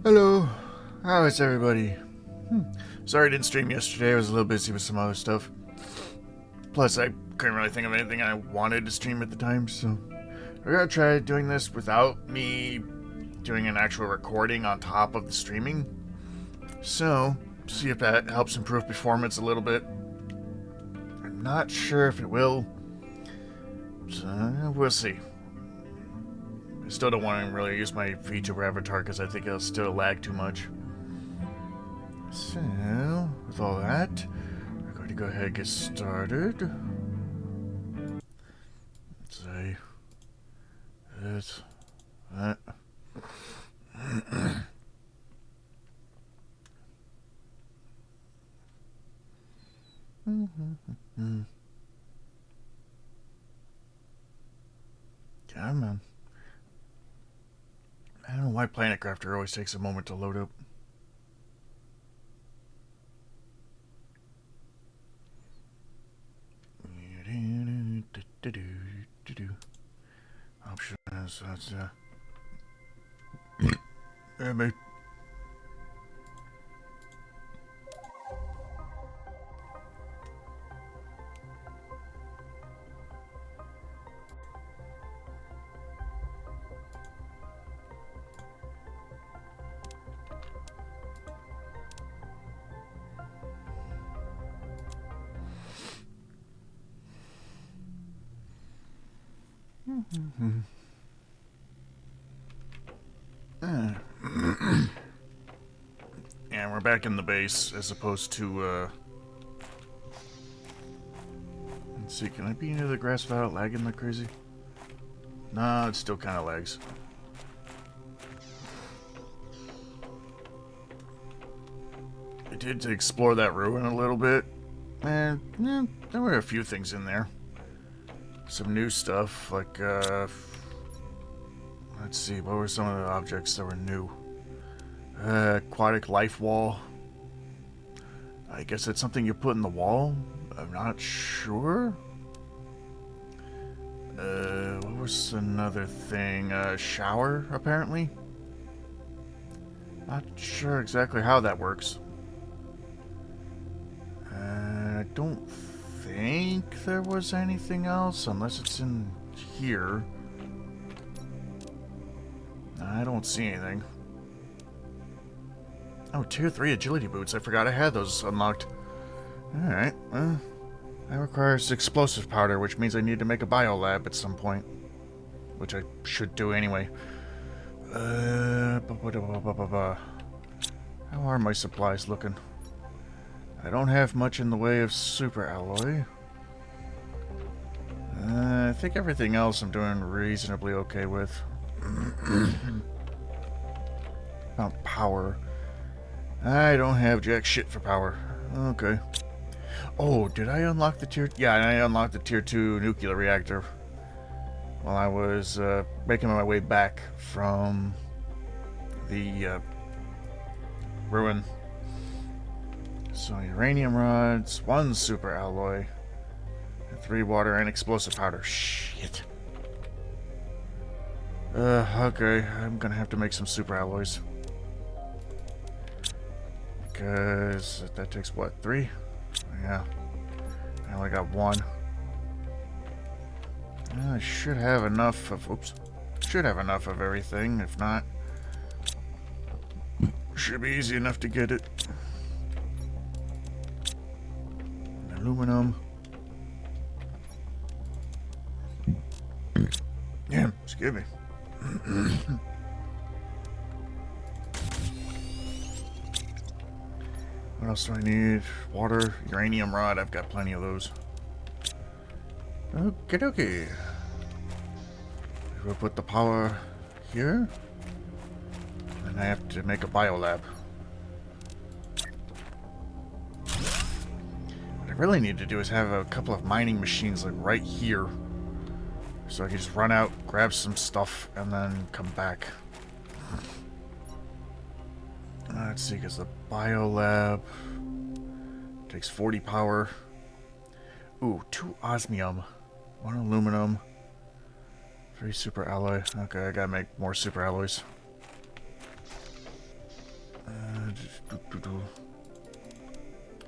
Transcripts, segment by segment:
Hello, how is everybody? Sorry I didn't stream yesterday, I was a little busy with some other stuff. Plus, I couldn't really think of anything I wanted to stream at the time, so we're gonna try doing this without me doing an actual recording on top of the streaming. So, see if that helps improve performance a little bit. I'm not sure if it will, so we'll see. I still don't want to really use my VTuber avatar because I think it'll still lag too much. So, with all that, we're going to go ahead and get started. Let's see. This. That. Come on. I don't know why Planet Crafter always takes a moment to load up. Options, that's mate. And we're back in the base as opposed to, let's see, can I be near the grass without lagging like crazy? No, it still kind of lags. I did to explore that ruin a little bit, and there were a few things in there. Some new stuff, like, let's see, what were some of the objects that were new? Aquatic life wall. I guess it's something you put in the wall? I'm not sure. What was another thing? Shower, apparently? Not sure exactly how that works. I don't think there was anything else, unless it's in here. I don't see anything. Oh, tier 3 agility boots. I forgot I had those unlocked. Alright, well, that requires explosive powder, which means I need to make a biolab at some point. Which I should do anyway. How are my supplies looking? I don't have much in the way of super alloy. I think everything else I'm doing reasonably okay with. About power. I don't have jack shit for power. Okay. Oh, did I unlock the tier... Yeah, I unlocked the tier 2 nuclear reactor while I was making my way back from the ruin. So, uranium rods, 1 super alloy, and 3 water and explosive powder. Shit. Okay, I'm gonna have to make some super alloys. Because that takes what, 3? Yeah. I only got 1. I should have enough of... Oops. Should have enough of everything. If not, should be easy enough to get it. Aluminum. Yeah, excuse me. What else do I need? Water, uranium rod. I've got plenty of those. Okie dokie. We'll put the power here. And I have to make a biolab. What I really need to do is have a couple of mining machines like right here. So I can just run out, grab some stuff, and then come back. Let's see, because the biolab takes 40 power. Ooh, 2 osmium, 1 aluminum, 3 super alloy. Okay, I gotta make more super alloys.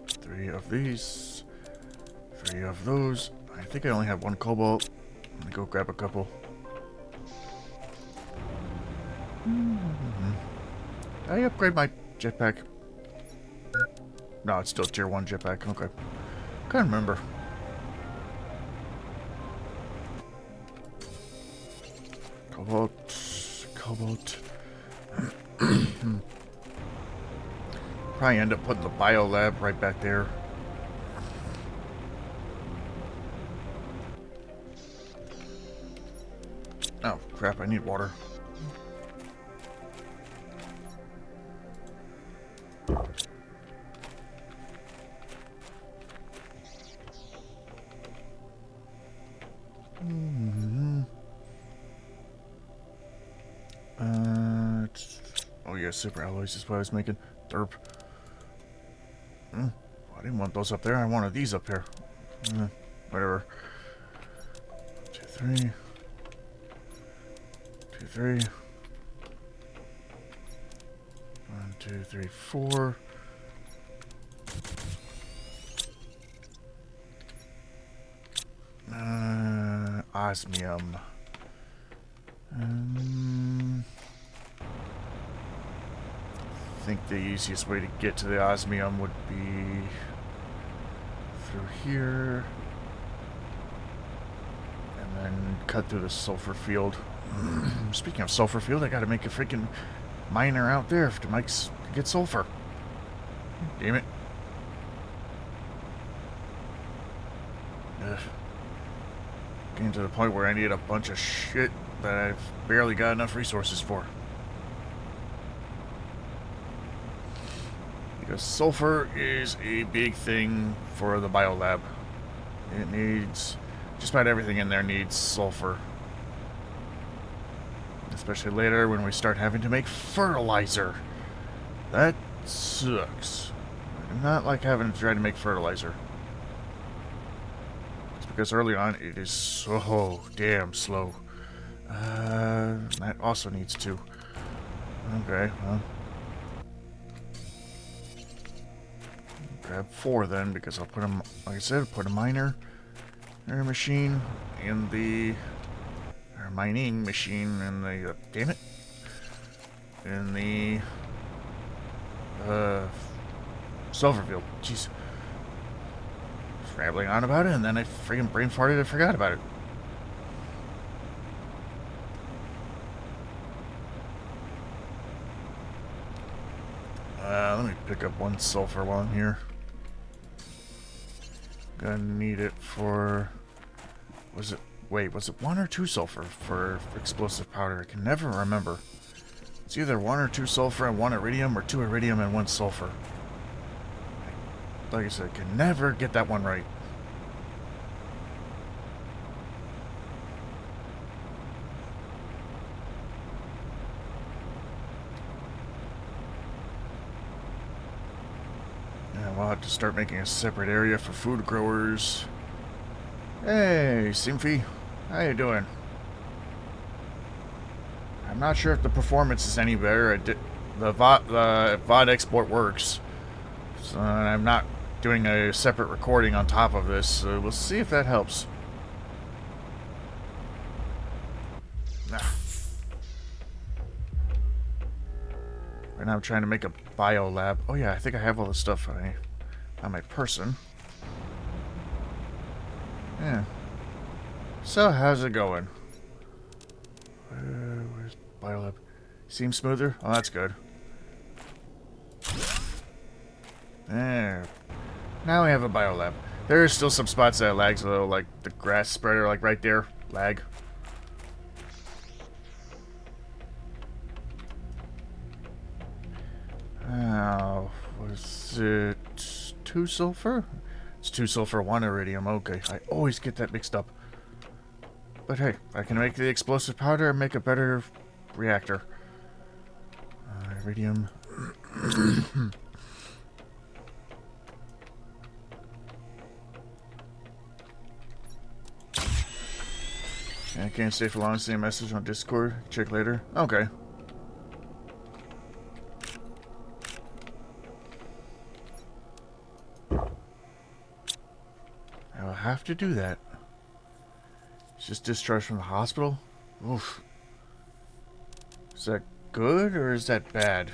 Three of these. Three of those. I think I only have one cobalt. I'm gonna go grab a couple. Did I upgrade my jetpack? No, it's still tier 1 jetpack. Okay. Can't remember. Cobalt. Probably end up putting the bio lab right back there. Oh, crap, I need water. Oh yeah, super alloys is what I was making. Derp. I didn't want those up there. I wanted these up here. Whatever. 2, 3. 2, 3. 1, 2, 3, 4. Osmium. I think the easiest way to get to the osmium would be through here and then cut through the sulfur field. Speaking of sulfur field, I gotta make a freaking miner out there to get sulfur. Damn it. Ugh. Getting to the point where I need a bunch of shit that I've barely got enough resources for. Because sulfur is a big thing for the biolab. It needs... just about everything in there needs sulfur. Especially later when we start having to make fertilizer. That sucks. I do not like having to try to make fertilizer. It's because early on it is so damn slow. That also needs to. Okay, well. Grab 4 then, because I'll put them, like I said, put a miner machine in the mining machine in the damn it, in the sulfur field. Jeez, just rambling on about it, and then I freaking brain farted and forgot about it. Let me pick up 1 sulfur while I'm here. Gonna need it for... was it 1 or 2 sulfur for explosive powder? I can never remember. It's either 1 or 2 sulfur and 1 iridium, or 2 iridium and 1 sulfur. Like I said, I can never get that one right. We'll have to start making a separate area for food growers. Hey, Simfi. How you doing? I'm not sure if the performance is any better. The VOD export works. So I'm not doing a separate recording on top of this. So we'll see if that helps. Right now I'm trying to make a bio lab. Oh yeah, I think I have all the stuff on my person. Yeah. So how's it going? Where's bio lab? Seems smoother? Oh, that's good. There. Now we have a bio lab. There are still some spots that lags though, like the grass spreader, like right there. Lag. Oh, was it 2 sulfur? It's 2 sulfur, 1 iridium. Okay, I always get that mixed up. But hey, I can make the explosive powder and make a better reactor. Iridium. I can't stay for long. See a message on Discord. Check later. Okay. have to do that? It's just discharged from the hospital? Oof. Is that good or is that bad?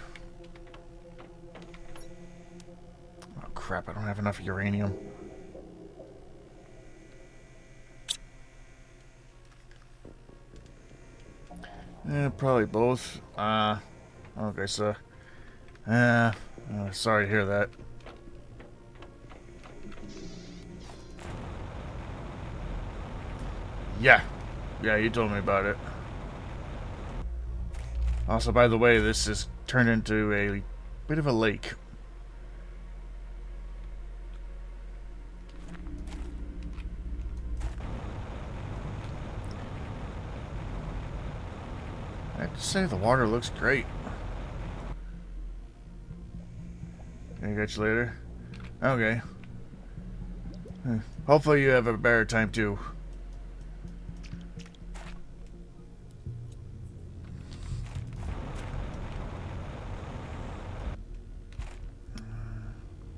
Oh crap, I don't have enough uranium. Probably both. Okay, so... sorry to hear that. Yeah. Yeah, you told me about it. Also, by the way, this is turned into a bit of a lake. I have to say, the water looks great. Can I catch you later? Okay. Hopefully you have a better time, too.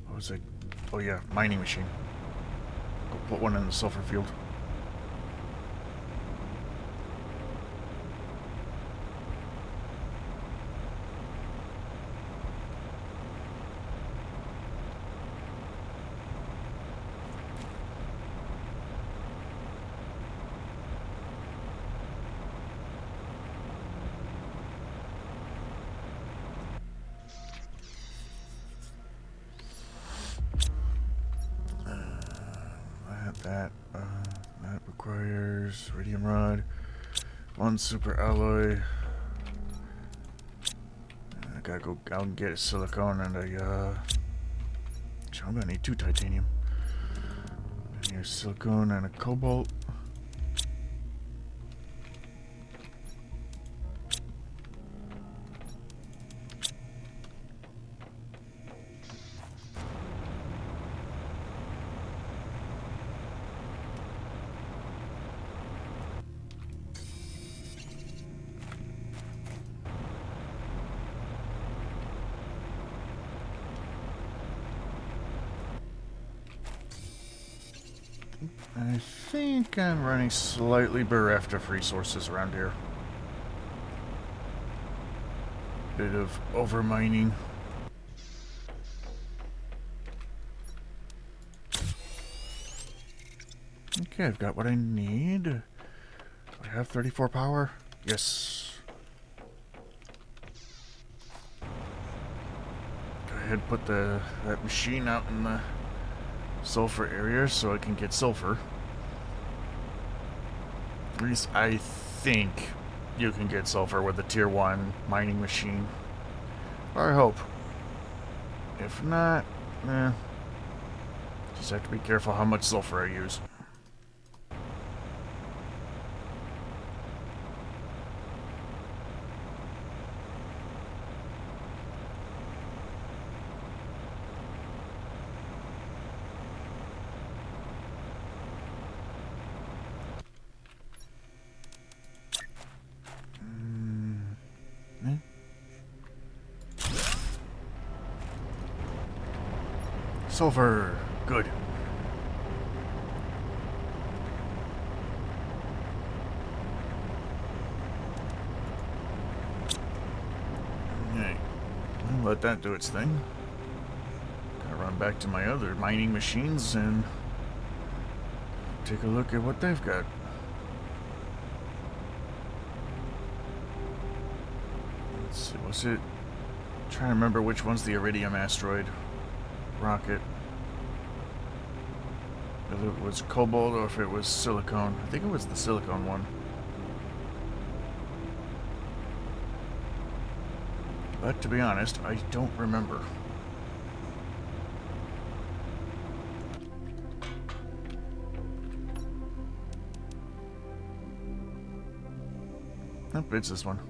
What was it? Oh, yeah, mining machine. Go put one in the sulfur field. That requires radium rod, one super alloy. I gotta go out and get a silicone and a, I'm gonna need 2 titanium. And here's silicone and a cobalt. I think I'm running slightly bereft of resources around here. Bit of overmining. Okay, I've got what I need. Do I have 34 power? Yes. Go ahead and put that machine out in the sulfur area so I can get sulfur. At least I think you can get sulfur with a tier 1 mining machine. Or I hope. If not, just have to be careful how much sulfur I use. Sulfur. Good. Okay. I'll let that do its thing. Gotta run back to my other mining machines and take a look at what they've got. Let's see, what's it? I'm trying to remember which one's the iridium asteroid rocket. Whether it was cobalt or if it was silicone. I think it was the silicone one. But to be honest, I don't remember. Nope, it's this one.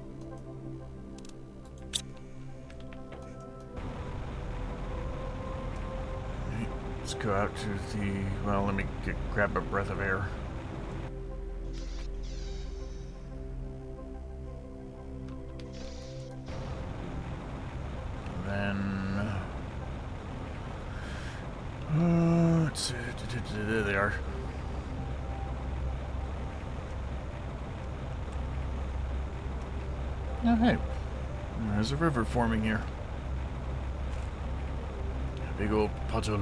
Let's go out to the... Well, let me grab a breath of air. Then... let's see. There they are. Oh, hey. There's a river forming here. Big old puddle.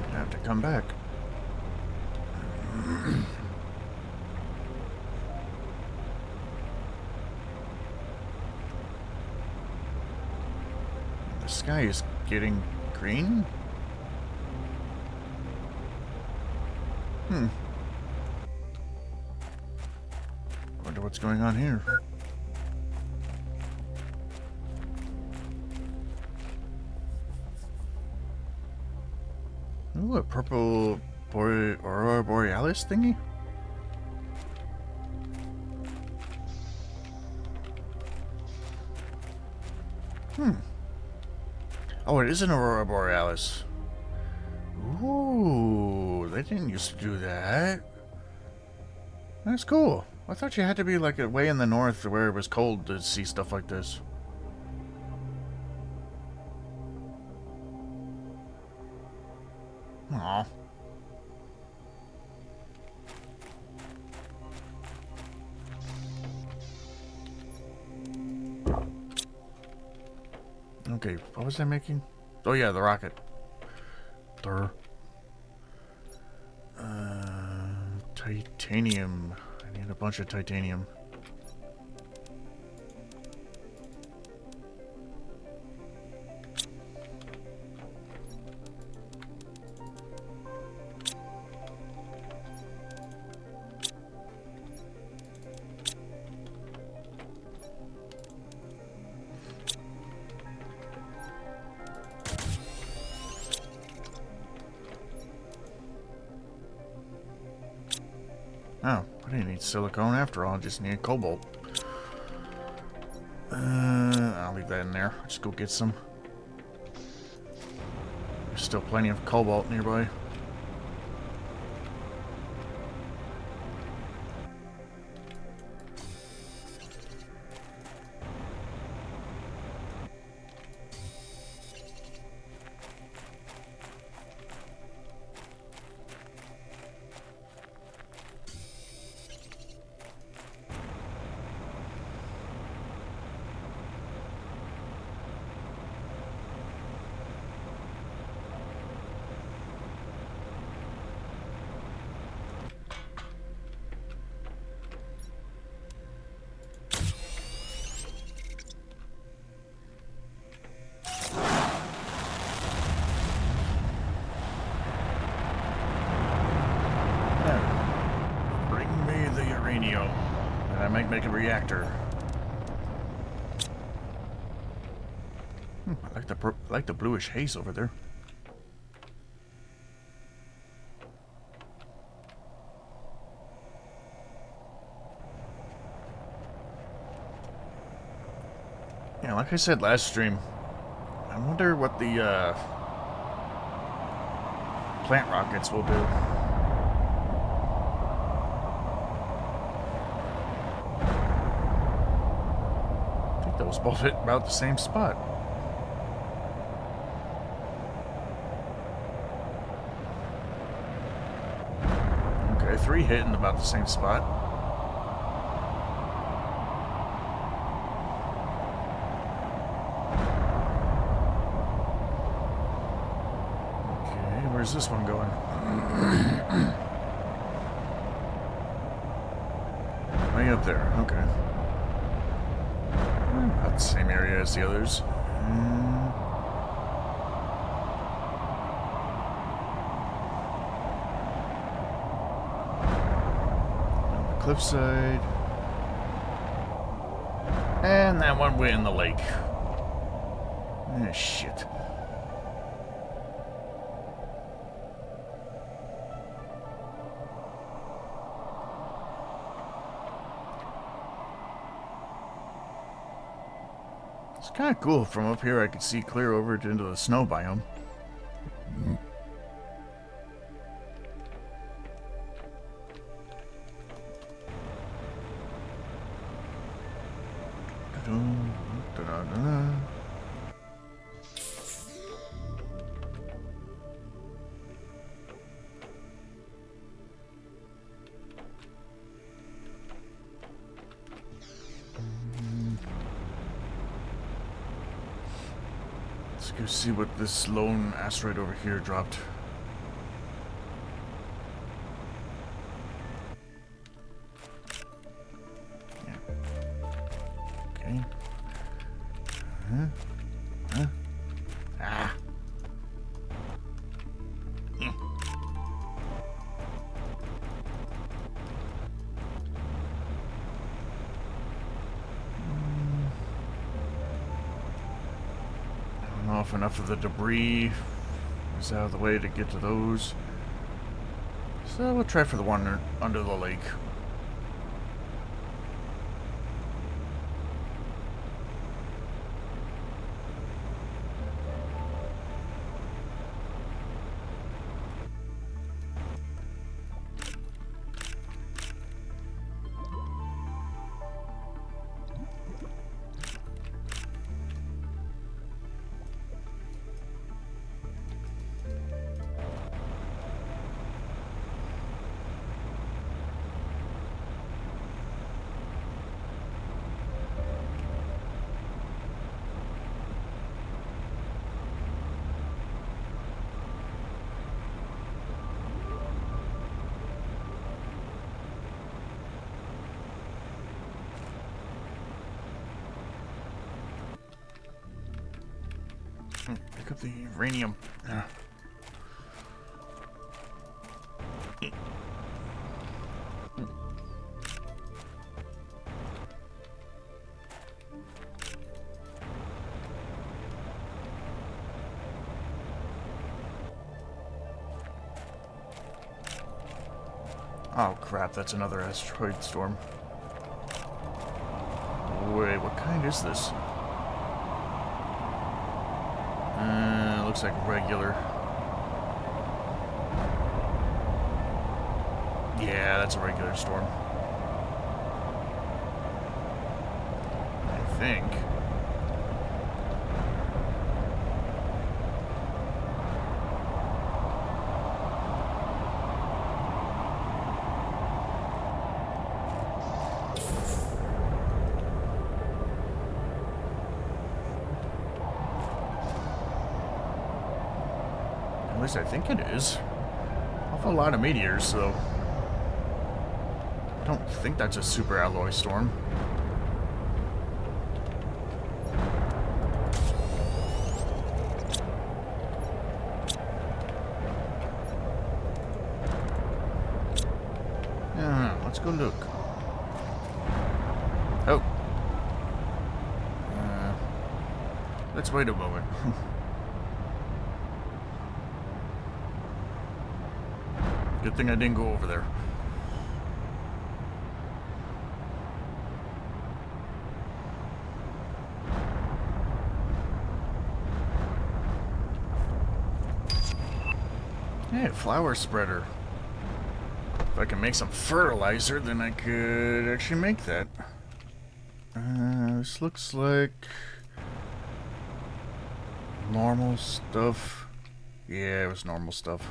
I have to come back. The sky is getting green? Wonder what's going on here. Ooh, a purple Aurora Borealis thingy? Oh, it is an Aurora Borealis. Ooh, they didn't used to do that. That's cool. I thought you had to be like way in the north where it was cold to see stuff like this. Aw. Okay, what was I making? Oh yeah, the rocket. Durr. Titanium. I need a bunch of titanium. Oh, I didn't need silicone after all, I just needed cobalt. I'll leave that in there. I'll just go get some. There's still plenty of cobalt nearby. And I might make a reactor. I like the bluish haze over there. Yeah, like I said last stream, I wonder what the plant rockets will do. Those both hit about the same spot. Okay, 3 hitting about the same spot. Okay, where's this one going? Way up there, okay. About the same area as the others. On the cliffside. And that one way in the lake. Ah, shit. It's kind of cool. From up here I could see clear over into the snow biome. Let's go see what this lone asteroid over here dropped. Yeah. Okay. Ah. I don't know if enough of the debris is out of the way to get to those. So we'll try for the one under the lake. Pick up the uranium. Oh crap, that's another asteroid storm. Wait, what kind is this? Looks like regular. Yeah, that's a regular storm. I think. At least I think it is. Awful lot of meteors, though. I don't think that's a super alloy storm. Yeah, let's go look. Oh. Let's wait a moment. Good thing I didn't go over there. Hey, flower spreader. If I can make some fertilizer, then I could actually make that. This looks like normal stuff. Yeah, it was normal stuff.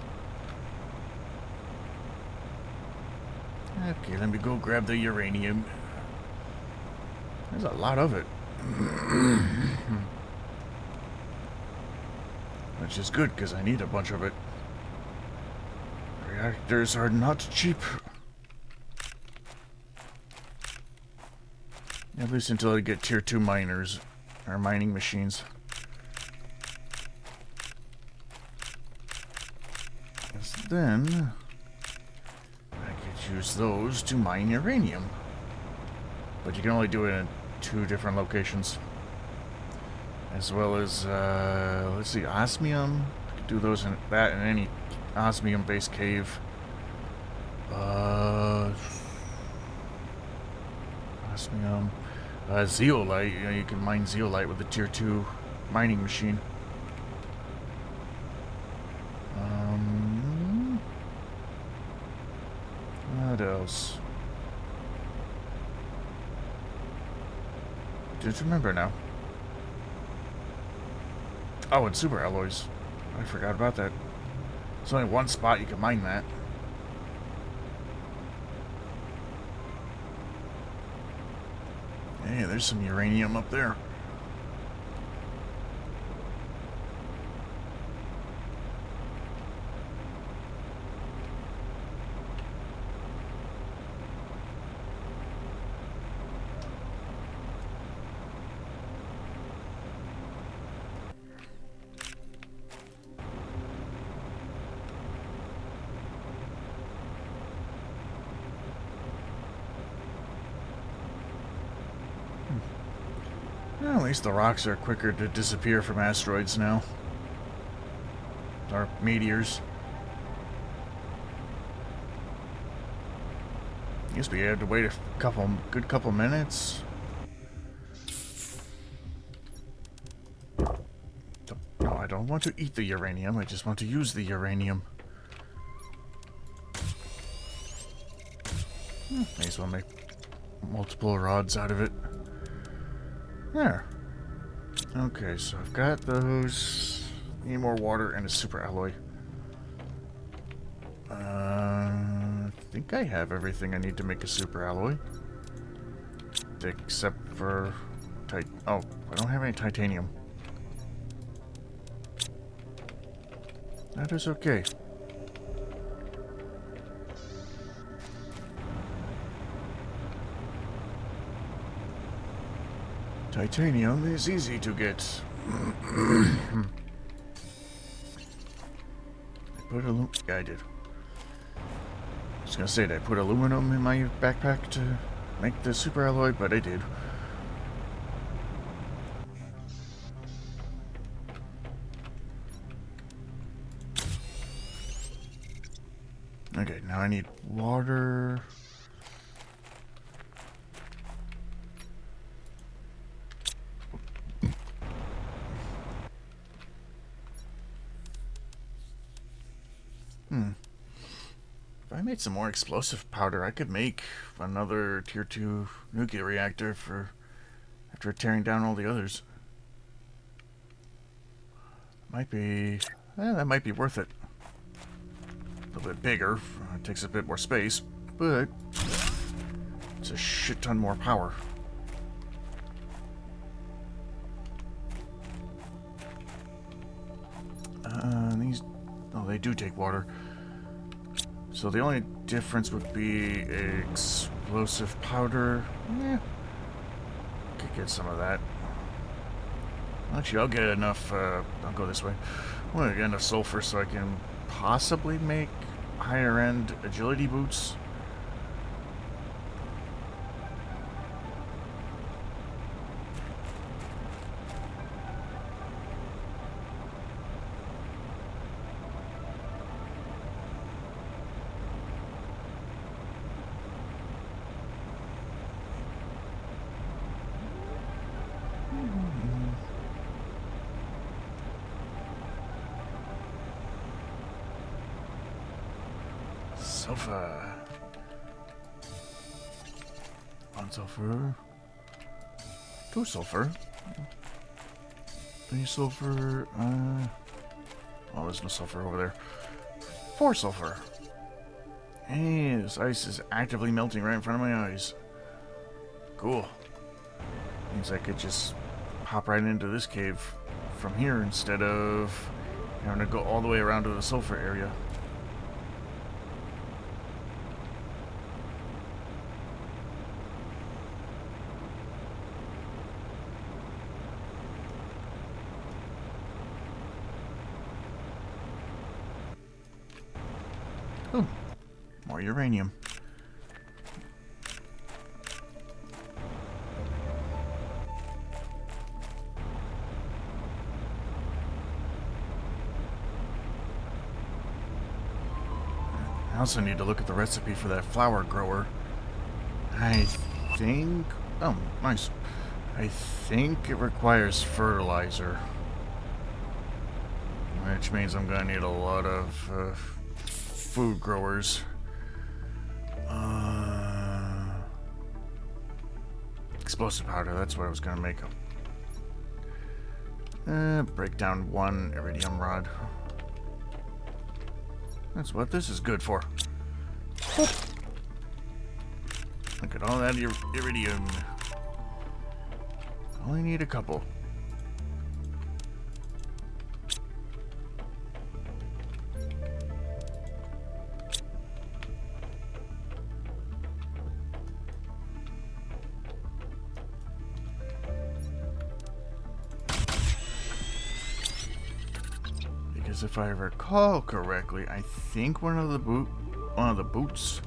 Okay, let me go grab the uranium. There's a lot of it. Which is good, because I need a bunch of it. Reactors are not cheap. At least until I get tier 2 miners, or mining machines. Then I could use those to mine uranium. But you can only do it in 2 different locations. As well as, let's see, osmium. I could do those in any osmium-based cave. Osmium. Zeolite. You know, you can mine zeolite with the tier 2 mining machine. What else? just remember now. Oh, and super alloys. I forgot about that. There's only one spot you can mine that. Hey, there's some uranium up there. Well, at least the rocks are quicker to disappear from asteroids now. Or meteors. Used to be able to wait a good couple minutes. No, I don't want to eat the uranium. I just want to use the uranium. May as well make multiple rods out of it. There. Okay, so I've got those. Need more water and a super alloy. I think I have everything I need to make a super alloy. Except for... Oh, I don't have any titanium. That is okay. Titanium is easy to get. I put yeah, I did. I was gonna say, did I put aluminum in my backpack to make the super alloy? But I did. Okay, now I need water. If I made some more explosive powder, I could make another tier 2 nuclear reactor for after tearing down all the others. Might be... that might be worth it. A little bit bigger. It takes a bit more space, but it's a shit ton more power. These... Oh, they do take water. So the only difference would be explosive powder. Could get some of that. Actually, I'll get enough, I'll go this way. I'm gonna get enough sulfur so I can possibly make higher end agility boots. Sulfur. One sulfur. Two sulfur. Three sulfur. Oh, there's no sulfur over there. 4 sulfur. Hey, this ice is actively melting right in front of my eyes. Cool. Means I could just hop right into this cave from here instead of having to go all the way around to the sulfur area. Oh, more uranium. I also need to look at the recipe for that flower grower. I think... Oh, nice. I think it requires fertilizer. Which means I'm gonna need a lot of food growers. explosive powder. That's what I was gonna make. Break down one iridium rod. That's what this is good for. Boop. Look at all that iridium. Only need a couple. Because if I recall correctly, I think one of the boots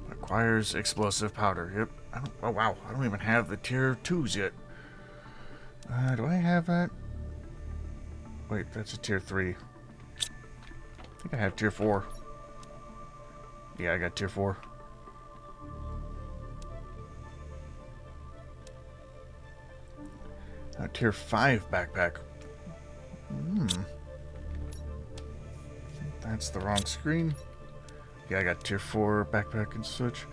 requires explosive powder. Yep. Oh wow, I don't even have the tier 2s yet. Do I have that? Wait, that's a tier 3. I think I have tier 4. Yeah, I got tier 4. A tier 5 backpack. That's the wrong screen. Yeah, I got tier 4 backpack and such.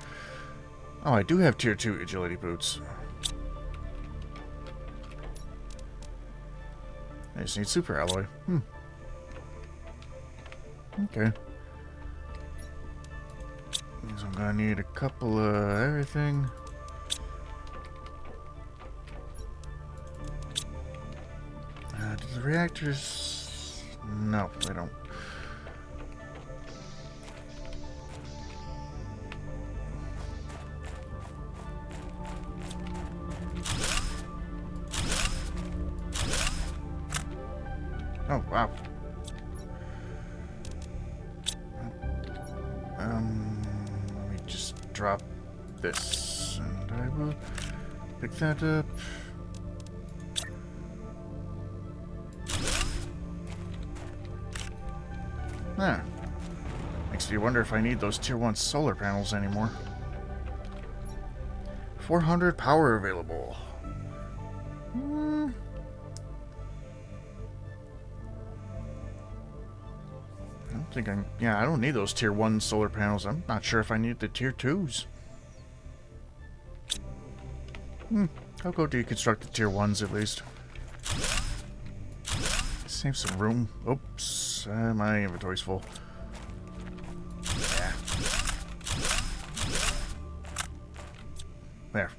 Oh, I do have tier 2 agility boots. I just need super alloy. Okay. Means I'm gonna need a couple of everything. Do the reactors... No, they don't. Oh, wow. Let me just drop this, and I will pick that up. Ah. Makes me wonder if I need those tier 1 solar panels anymore. 400 power available. Yeah, I don't need those tier 1 solar panels. I'm not sure if I need the tier 2s. I'll go deconstruct the tier 1s at least. Save some room. Oops, my inventory's full. Yeah. There.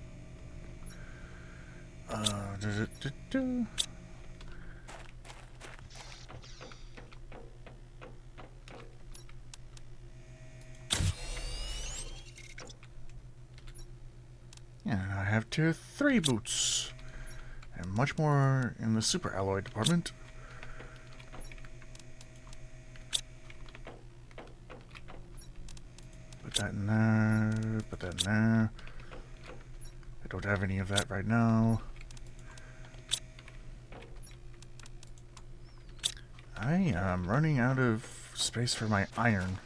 Yeah, I have tier 3 boots. And much more in the super alloy department. Put that in there. Put that in there. I don't have any of that right now. I am running out of space for my iron.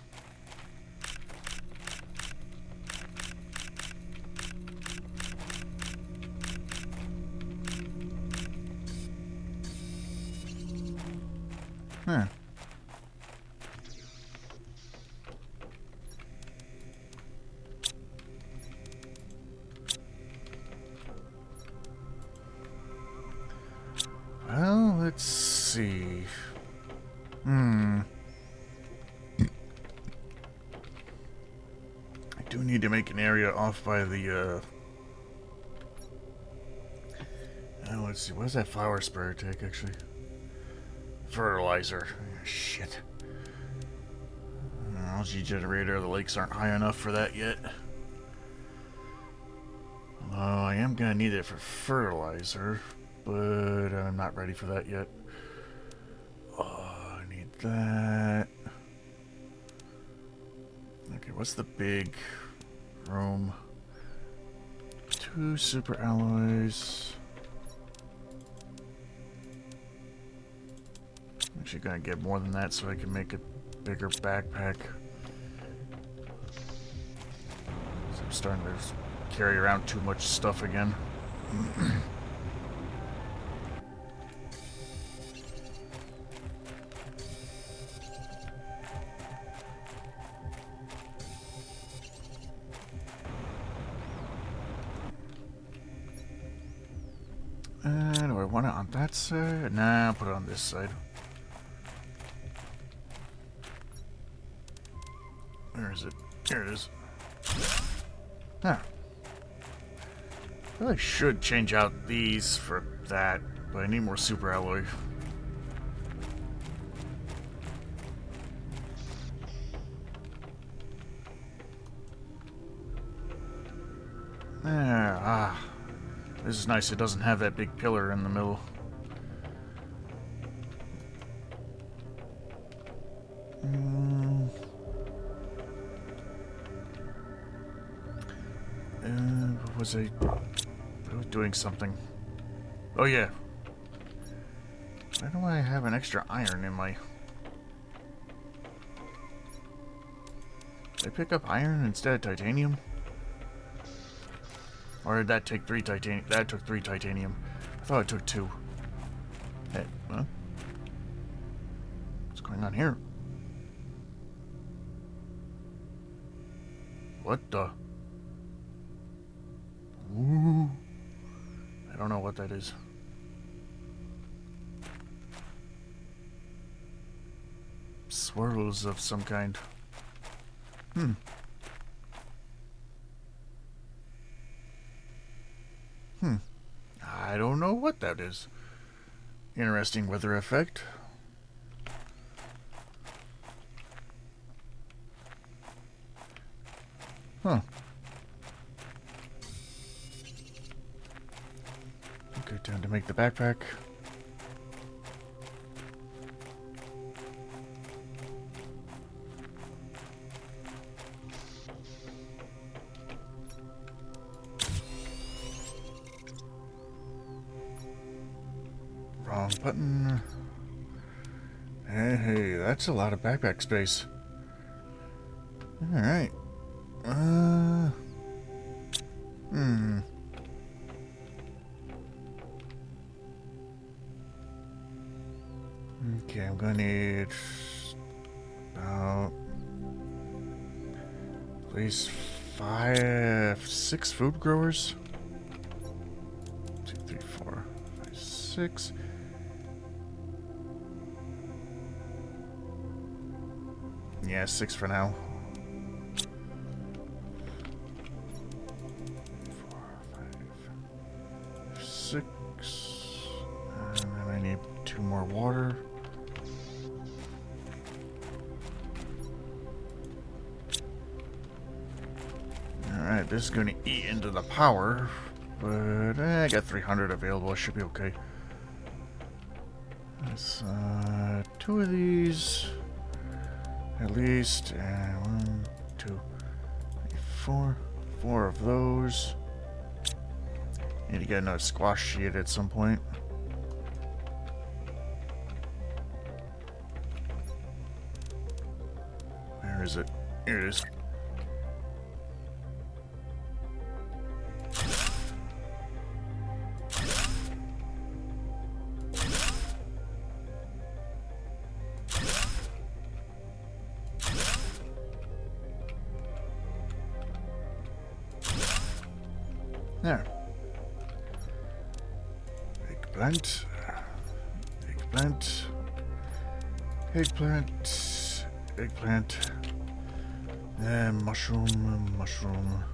Huh. Well, let's see. I do need to make an area off by the, let's see. What does that flower sprayer take, actually? Fertilizer. Shit. Algae generator. The lakes aren't high enough for that yet. Although I am gonna need it for fertilizer, but I'm not ready for that yet. Oh, I need that. Okay, what's the big room? 2 super alloys. I'm actually gonna get more than that so I can make a bigger backpack. So I'm starting to carry around too much stuff again. Do I want it on that side? Nah, I'll put it on this side. Where is it? Here it is. Huh. I really should change out these for that, but I need more super alloy. There, this is nice. It doesn't have that big pillar in the middle. What was I was doing something? Oh yeah. Why do I have an extra iron in my... Did I pick up iron instead of titanium? Or did that take 3 titanium? That took 3 titanium. I thought it took 2. Hey, huh? What's going on here? What the? Ooh. I don't know what that is. Swirls of some kind. I don't know what that is. Interesting weather effect. Huh. Okay, time to make the backpack. Wrong button. Hey, that's a lot of backpack space. Alright. Okay, I'm gonna need about at least 6 food growers. 2, 3, 4, 5, 6. Yeah, 6 for now. 4, 5, 6. And then I need 2 more water. Alright, this is going to eat into the power, but I got 300 available. I should be okay. That's 2 of these. At least, and 1, 2, 3, 4. 4 of those. Need to get another squash sheet at some point. Where is it? Here it is. There. Eggplant. Eggplant. Eggplant. Eggplant. And mushroom.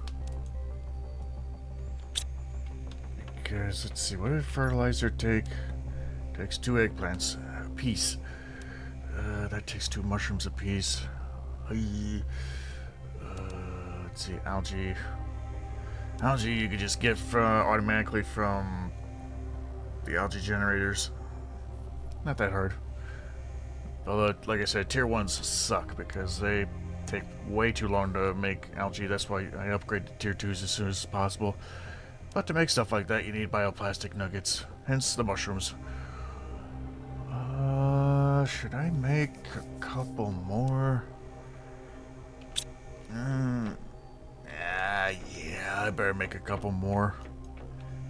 Because, let's see, what did fertilizer take? Takes 2 eggplants a piece. That takes 2 mushrooms a piece. Let's see, algae. Algae you could just get automatically from the algae generators. Not that hard. Although, like I said, tier 1s suck because they take way too long to make algae. That's why I upgrade to tier 2s as soon as possible. But to make stuff like that, you need bioplastic nuggets. Hence the mushrooms. Should I make a couple more? Yeah, I better make a couple more.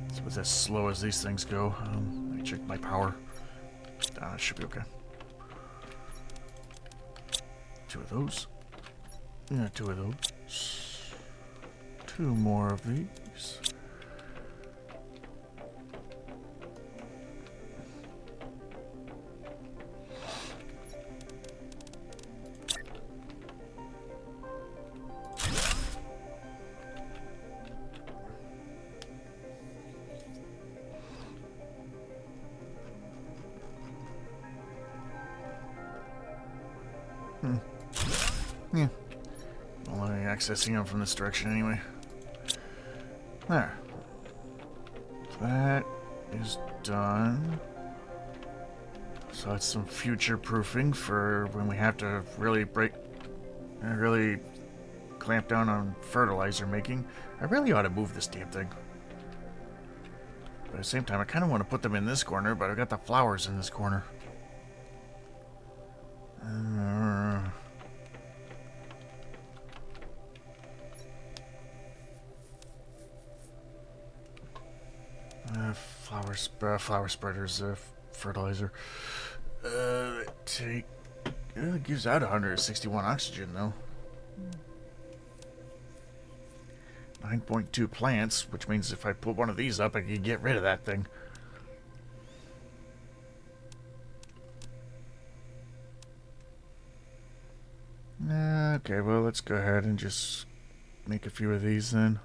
It's with as slow as these things go. Let me check my power. It should be okay. 2 of those. Yeah, 2 of those. 2 more of these. Yeah. Only accessing them from this direction anyway. There. That is done. So it's some future proofing for when we have to really really clamp down on fertilizer making. I really ought to move this damn thing. But at the same time, I kind of want to put them in this corner, but I've got the flowers in this corner. Flower spreaders, fertilizer. It gives out 161 oxygen, though. 9.2 plants, which means if I put one of these up, I can get rid of that thing. Okay, well, let's go ahead and just make a few of these then.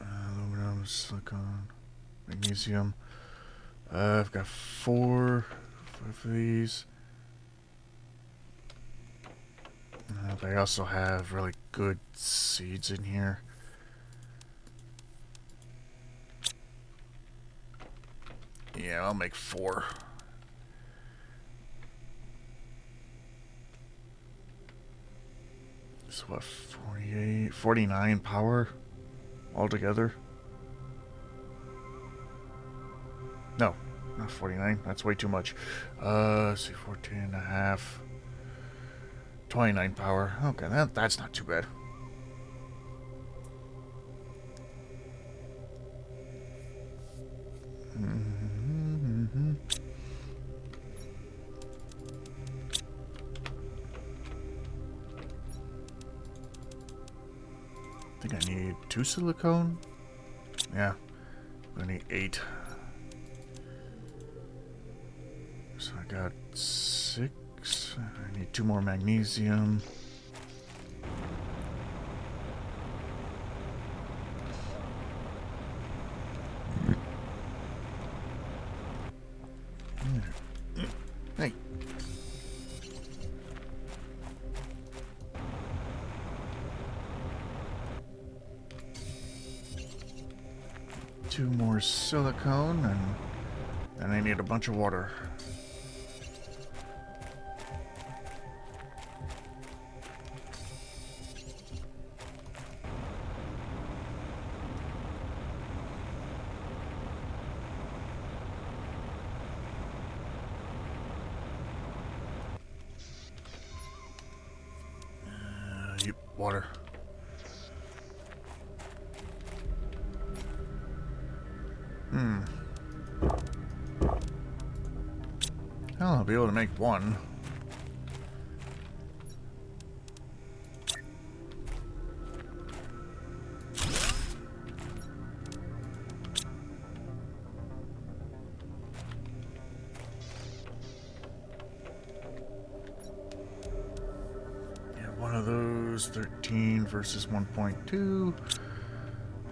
Aluminum, silicon, magnesium. I've got 5 of these. They also have really good seeds in here. Yeah, I'll make 4. So what, 49 power altogether? No, not 49. That's way too much. Let's see, 14 and a half. 29 power. Okay, that's not too bad. I think I need 2 silicone. Yeah, I need 8. So I got 6. I need 2 more magnesium. Hey. Two more silicone, and then I need a bunch of water. Yep, water. Well, I'll be able to make 1. Yeah, one of those, 13 versus 1.2.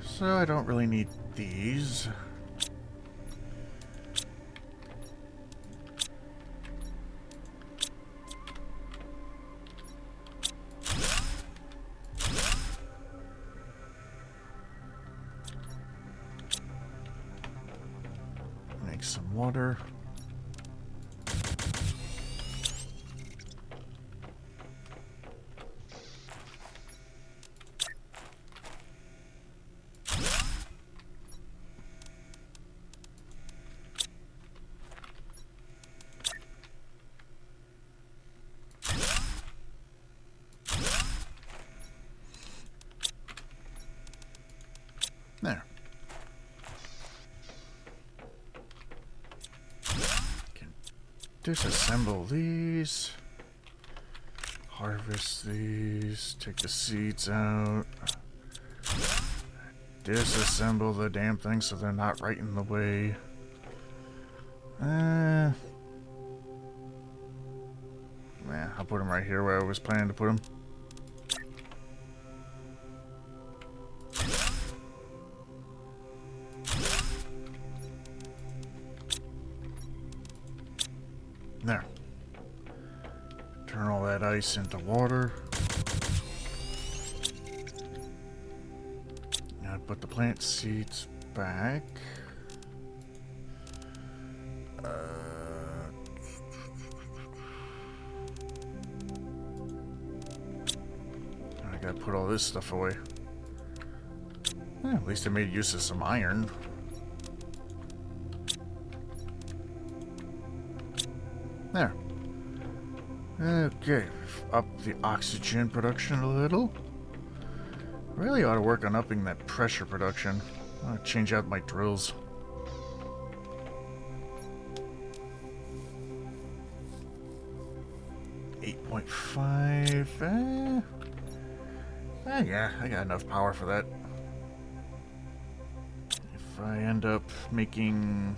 So I don't really need these. Make some water. There. Can disassemble these. Harvest these. Take the seeds out. Disassemble the damn thing so they're not right in the way. Yeah, I'll put them right here where I was planning to put them. There. Turn ice into water. Now put the plant seeds back. I gotta put all this stuff away. At least I made use of some iron. There. Okay, up the oxygen production a little. Really ought to work on upping that pressure production. I'll change out my drills. .5. Yeah, I got enough power for that. If I end up making,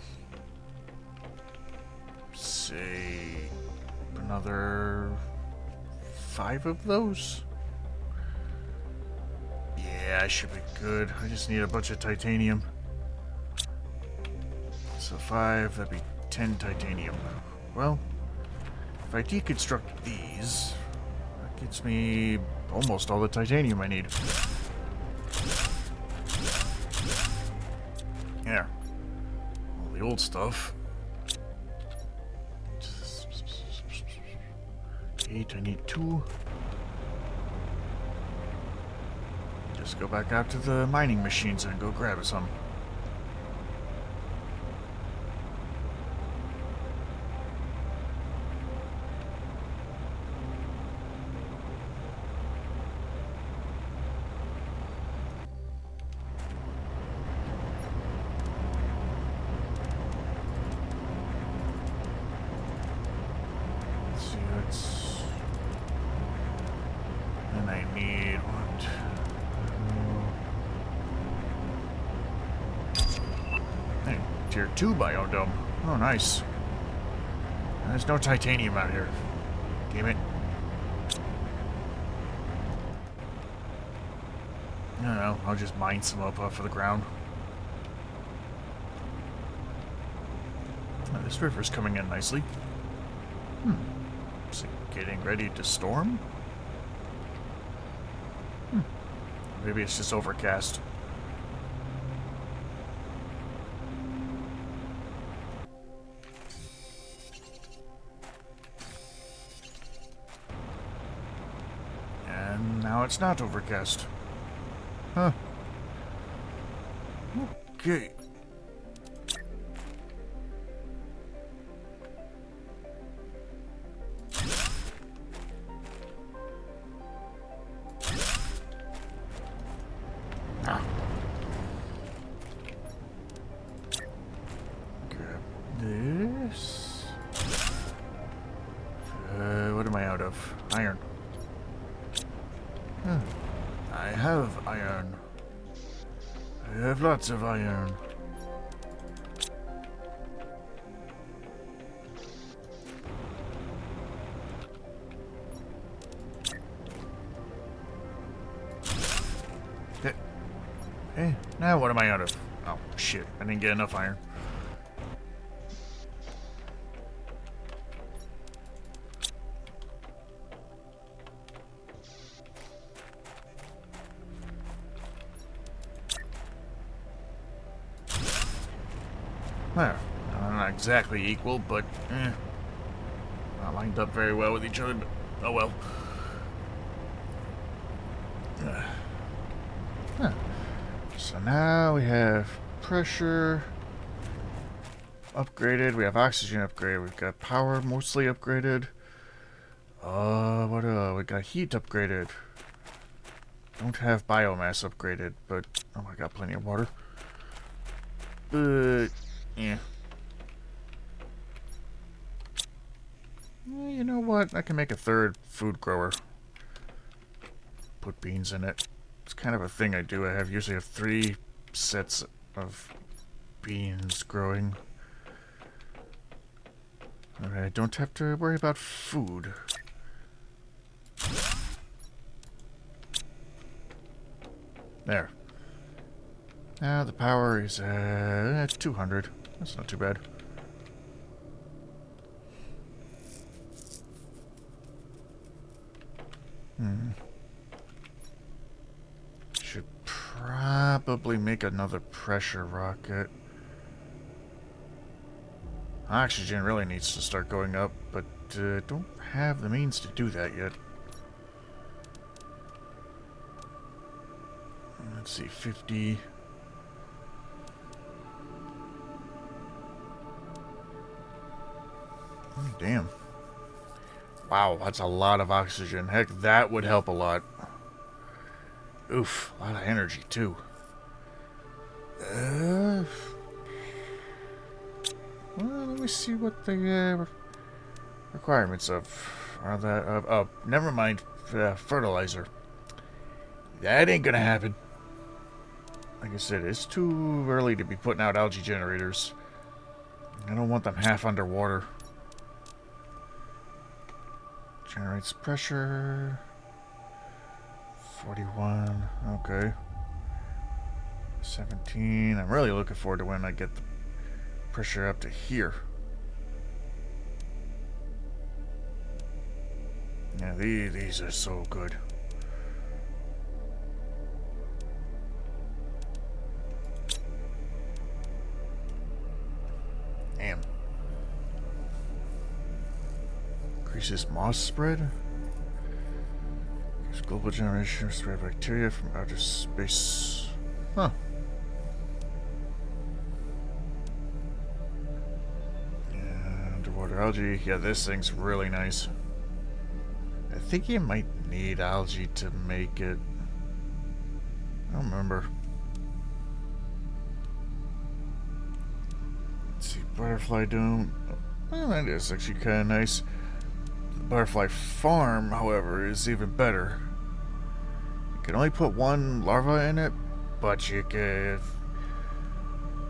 say, another 5 of those? Yeah, I should be good. I just need a bunch of titanium. So 5, that'd be 10 titanium. Well, if I deconstruct these, that gets me almost all the titanium I need. There. All the old stuff. 8, I need 2. Just go back out to the mining machines and go grab some. And I need 1, 2. Hey, tier 2 biodome. Oh, nice. There's no titanium out here. Damn it. I don't know. I'll just mine some up off of the ground. Oh, this river's coming in nicely. Is it getting ready to storm? Maybe it's just overcast. And now it's not overcast. Huh. Okay. This. What am I out of? Iron. I have iron. I have lots of iron. Hey, now what am I out of? Oh, shit. I didn't get enough iron. Well, not exactly equal, but not lined up very well with each other, but oh well. So now we have pressure upgraded, we have oxygen upgraded, we've got power mostly upgraded. We got heat upgraded. Don't have biomass upgraded, but oh, I got plenty of water. But yeah. You know what? I can make a third food grower. Put beans in it. It's kind of a thing I do. I usually have 3 sets of beans growing. I don't have to worry about food. There. Now the power is 200. That's not too bad. Should probably make another pressure rocket. Oxygen really needs to start going up, but don't have the means to do that yet. Let's see, 50. Oh, damn. Wow, that's a lot of oxygen. Heck, that would help a lot. Oof, a lot of energy, too. Well, let me see what the requirements are that. Oh, never mind. Fertilizer. That ain't gonna happen. Like I said, it's too early to be putting out algae generators. I don't want them half underwater. Generates pressure. 41. Okay. 17. I'm really looking forward to when I get the pressure up to here. Yeah, these are so good. Damn. Increases moss spread. There's global generation of spread bacteria from outer space. Huh. Yeah, underwater algae. Yeah, this thing's really nice. I think you might need algae to make it. I don't remember. Let's see, butterfly dome. Well, that is actually kind of nice. The butterfly farm, however, is even better. You can only put one larva in it, but you can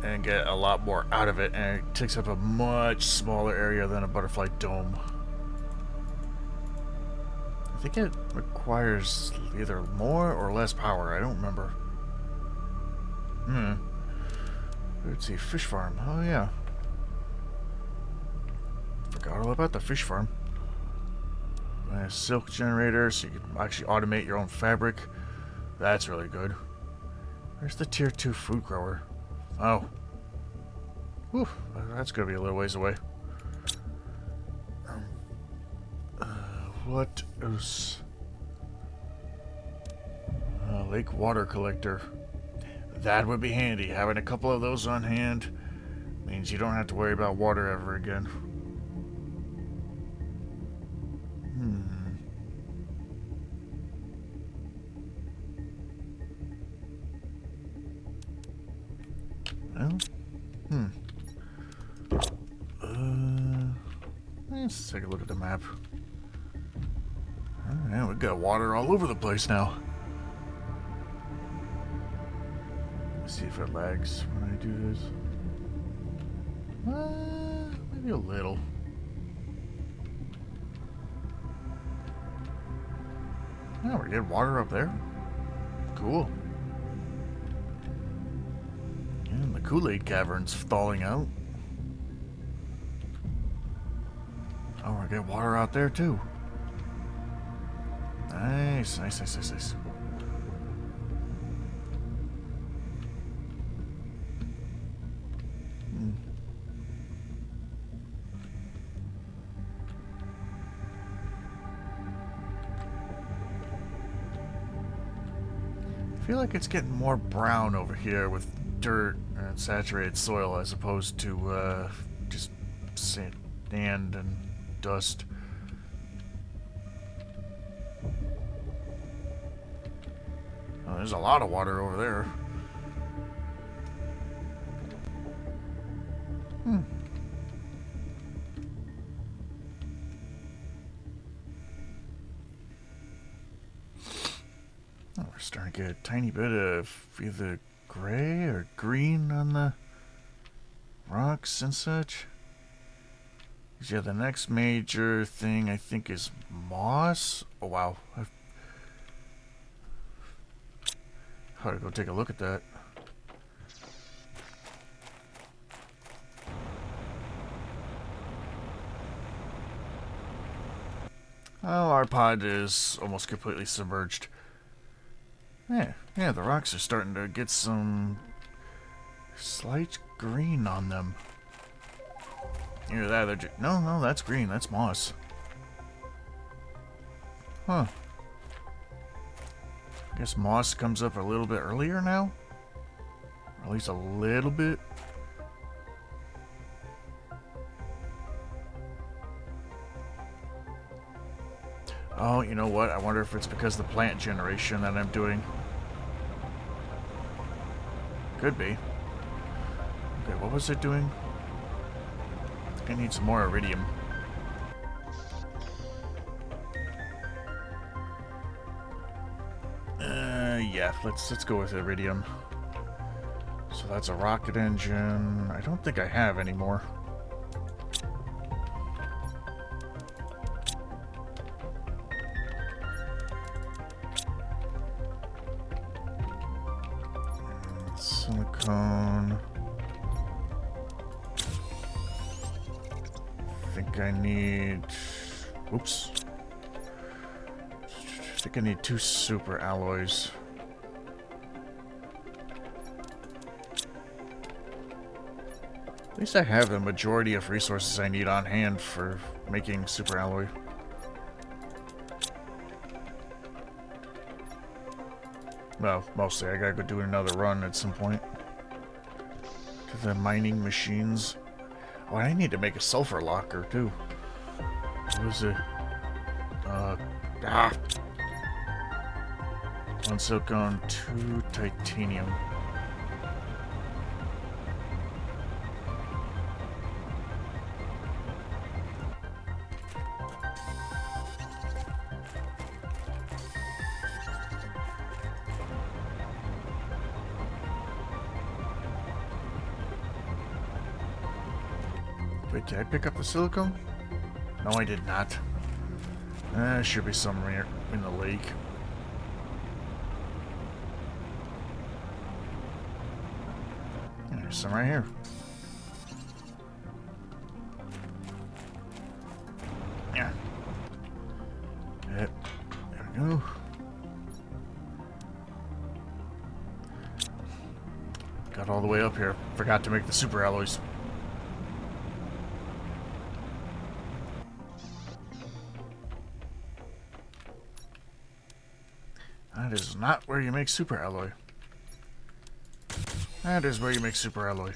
and get a lot more out of it, and it takes up a much smaller area than a butterfly dome. I think it requires either more or less power. I don't remember. Let's see, fish farm. Oh yeah. Forgot all about the fish farm. A silk generator, so you can actually automate your own fabric. That's really good. Where's the tier 2 fruit grower? Oh. Whew, that's gonna be a little ways away. What else? Lake water collector. That would be handy. Having a couple of those on hand means you don't have to worry about water ever again. Well, let's take a look at the map. Oh, yeah, we've got water all over the place now. Let's see if it lags when I do this. Maybe a little. Oh, we're getting water up there. Cool. And the Kool-Aid cavern's thawing out. Oh, we're getting water out there too. Nice, nice, nice, nice, nice. I feel like it's getting more brown over here with dirt and saturated soil as opposed to just sand and dust. Oh, there's a lot of water over there. Oh, we're starting to get a tiny bit of either gray or green on the rocks and such. Yeah, the next major thing I think is moss. Oh wow. How to go take a look at that. Oh, our pod is almost completely submerged. Yeah, the rocks are starting to get some slight green on them. Either that or... No, that's green. That's moss. Huh. Guess moss comes up a little bit earlier now? Or at least a little bit. Oh, you know what? I wonder if it's because of the plant generation that I'm doing. Could be. Okay, what was it doing? I think I need some more iridium. Yeah, let's go with iridium. So that's a rocket engine. I don't think I have any more. Silicone. I think I need... Oops. I think I need 2 super alloys. At least I have the majority of resources I need on hand for making super alloy. Well, mostly I gotta go do another run at some point. To the mining machines. Oh, I need to make a sulfur locker too. What was it? 1 silicone, 2 titanium. Wait, did I pick up the silicone? No, I did not. There should be some in the lake. There's some right here. Yeah. There we go. Got all the way up here. Forgot to make the super alloys. That is not where you make super alloy. That is where you make super alloy.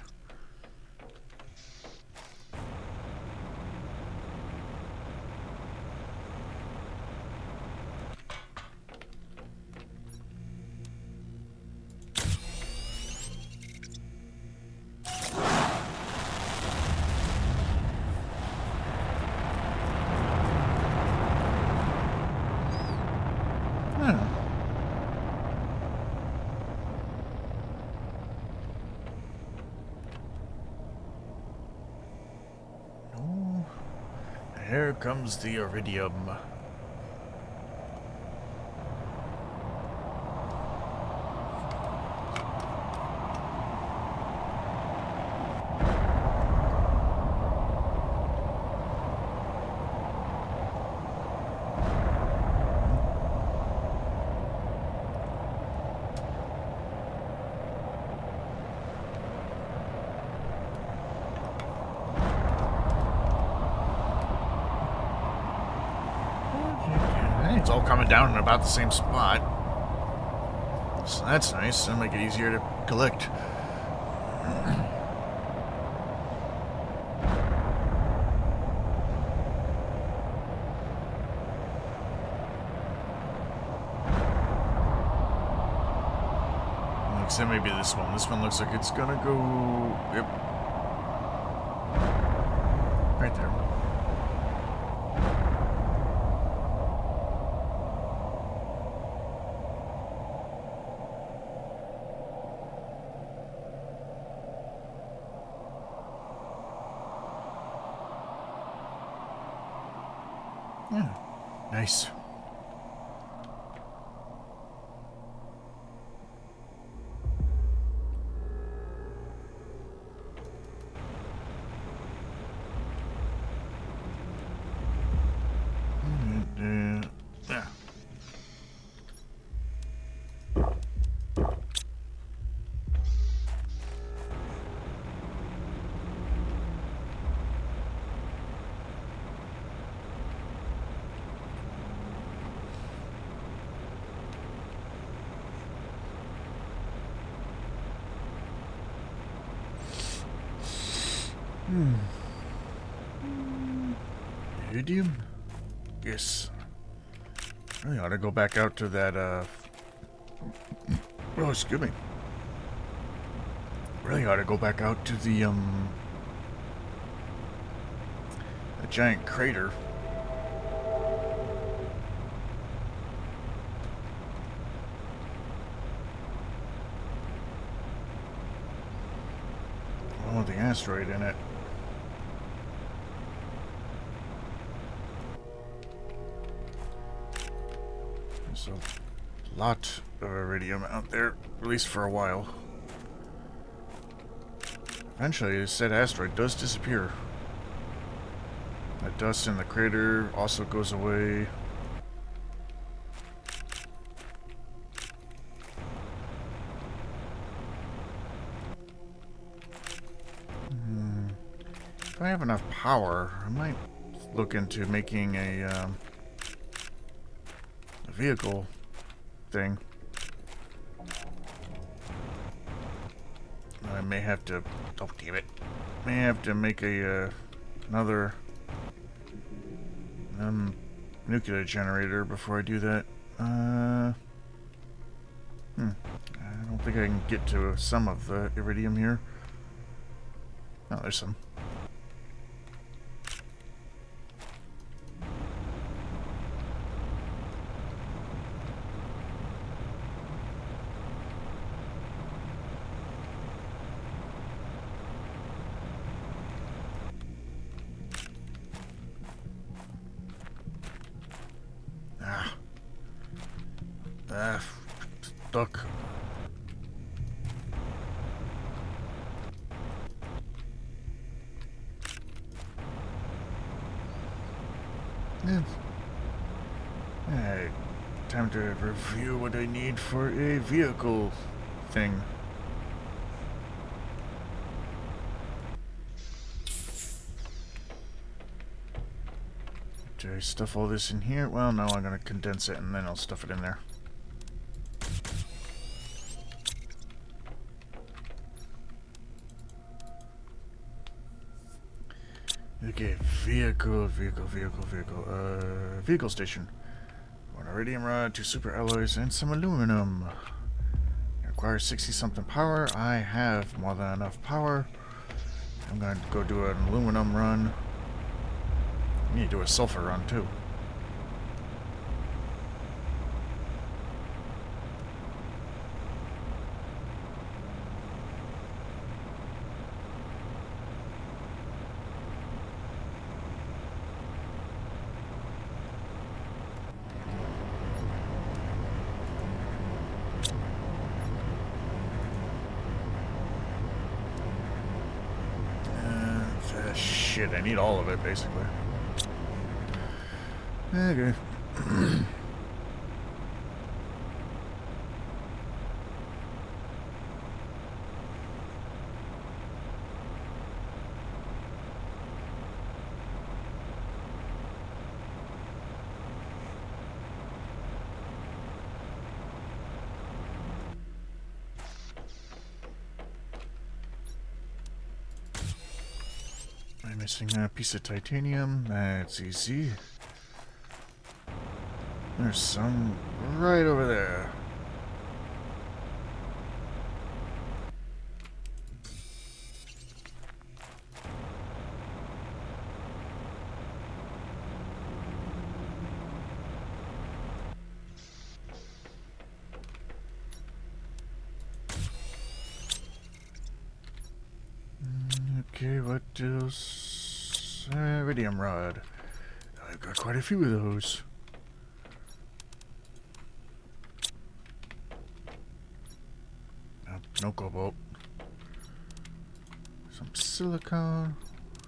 Here comes the iridium. It's all coming down in about the same spot. So that's nice. That'll make it easier to collect. Except maybe this one. This one looks like it's gonna go... Yep. Right there. Yeah, nice. Hmm. Iridium? Yes. I ought to go back out to that, oh, excuse me. Really ought to go back out to the, a giant crater. Oh, the asteroid in it. There's a lot of iridium out there, at least for a while. Eventually, said asteroid does disappear. The dust in the crater also goes away. If I have enough power, I might look into making a vehicle thing. I may have to... Oh, damn it. May have to make a another nuclear generator before I do that. I don't think I can get to some of the iridium here. Oh, there's some. Stuck. Yeah. Alright, time to review what I need for a vehicle thing. Do I stuff all this in here? Well, no, I'm gonna condense it and then I'll stuff it in there. Okay, vehicle station. One iridium rod, 2 super alloys, and some aluminum. It requires 60-something power. I have more than enough power. I'm gonna go do an aluminum run. I need to do a sulfur run, too. Shit, I need all of it, basically. Okay. I'm missing a piece of titanium. That's easy. There's some right over there. Okay, what else? Iridium rod. I've got quite a few of those. No cobalt. Some silicon.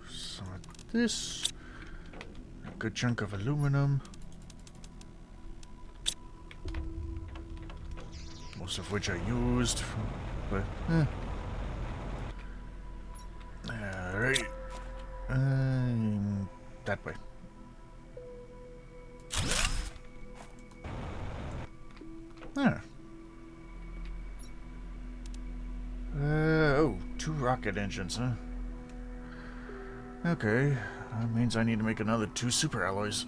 Some of this. A good chunk of aluminum. Most of which I used. But, Alright. That way. There. Oh, 2 rocket engines, huh? Okay, that means I need to make another 2 super alloys.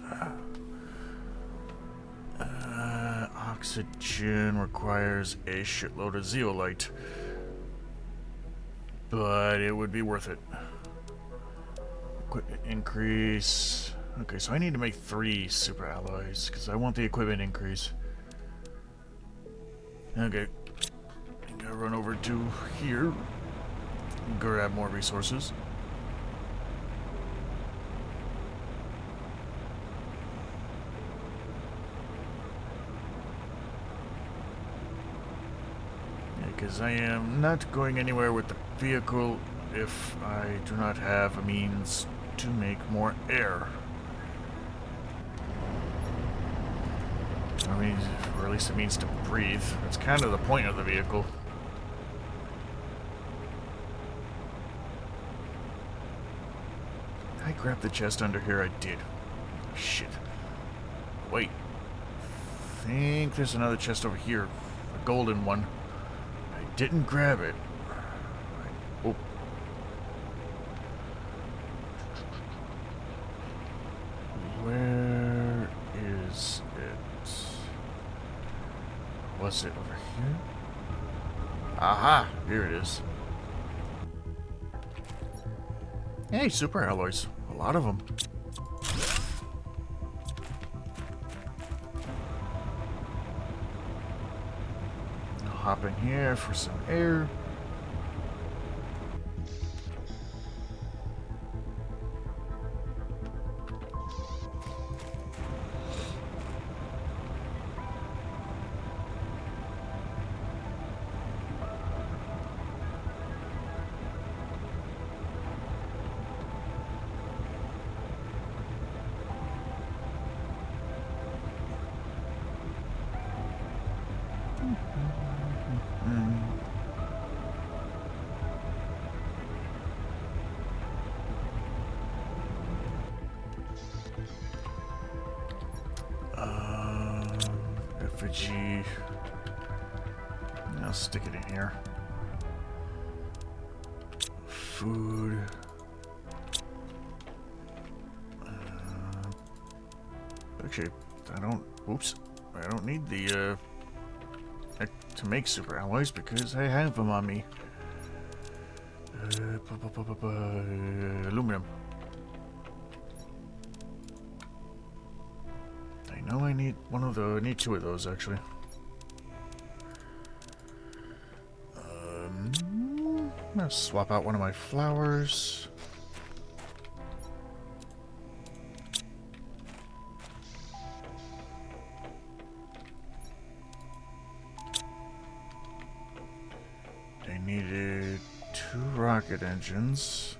Oxygen requires a shitload of zeolite, but it would be worth it. Equipment increase. Okay, so I need to make 3 super alloys because I want the equipment increase. Okay, I'm gonna run over to here and grab more resources. Because I am not going anywhere with the vehicle if I do not have a means to make more air. I mean, or at least it means to breathe. That's kind of the point of the vehicle. I grabbed the chest under here. I did. Shit. Wait. I think there's another chest over here. A golden one. I didn't grab it. Oh. Where is it? Was it over here? Aha! Here it is. Hey, super alloys. A lot of them. I'll hop in here for some air. Effigy. I'll stick it in here. Food. Actually, I don't. Oops. I don't need the to make super alloys because I have them on me. Aluminum. I know I need one of the. I need 2 of those actually. I'm gonna swap out one of my flowers. I needed 2 rocket engines.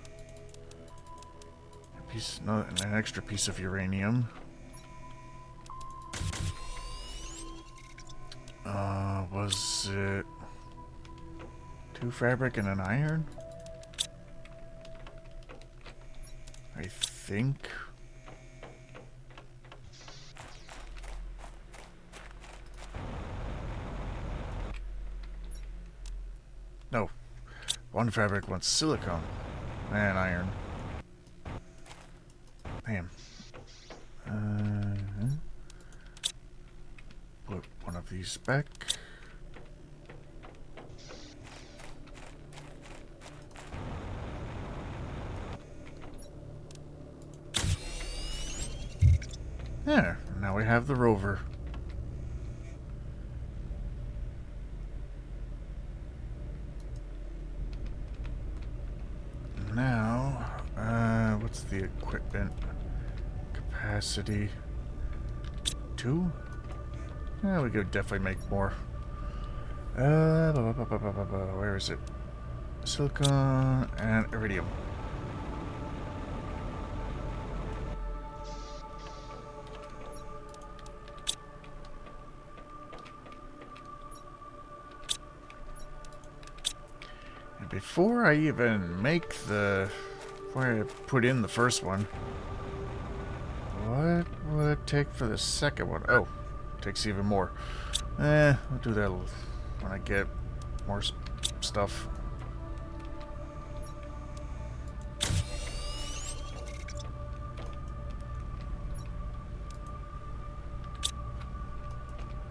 A piece, no, and an extra piece of uranium. Was it 2 fabric and an iron? I think. No. 1 fabric, 1 silicone, and iron. Damn. Put one of these back. There, now we have the rover. Now, what's the equipment capacity? 2? Yeah, we could definitely make more. Where is it? Silicon and iridium. And before I even make the... Before I put in the first one, what will it take for the second one? Oh, it takes even more. I'll do that when I get more stuff.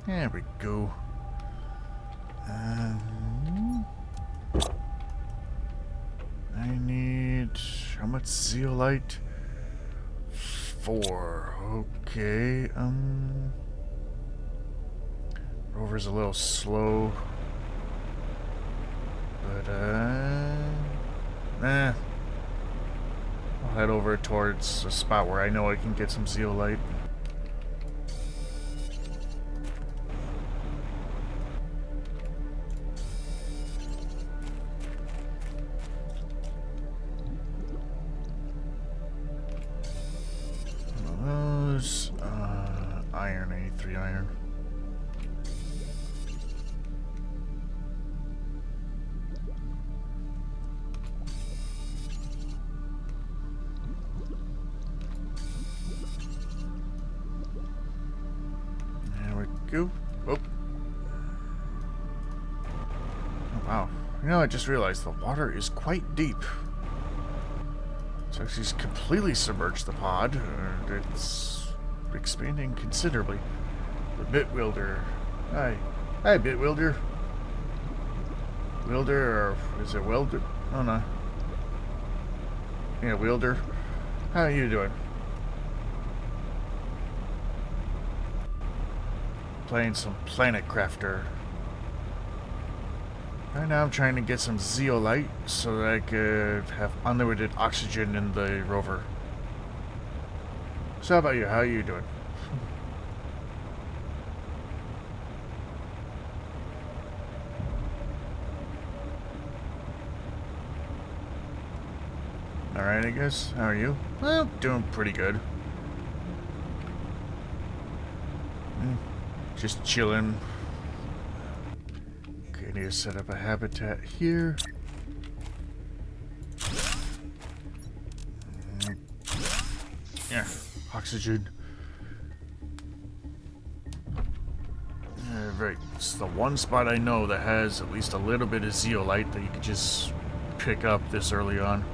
There we go. I need... how much zeolite? 4. Okay, Rover's a little slow. But, I'll head over towards a spot where I know I can get some zeolite. Iron. I need 3 iron. There we go. Oh. Oh, wow. You know, I just realized the water is quite deep. It's actually completely submerged the pod. It's expanding considerably. The bit wielder. Hi. Hi, bit wielder. Wielder, or is it welder? Oh, no. Yeah, wielder. How are you doing? Playing some Planet Crafter. Right now I'm trying to get some zeolite so that I could have unlimited oxygen in the rover. So how about you? How are you doing? Alright, I guess. How are you? Well, doing pretty good. Just chilling. Okay, I need to set up a habitat here. Yeah, oxygen. Right, it's the one spot I know that has at least a little bit of zeolite that you could just pick up this early on.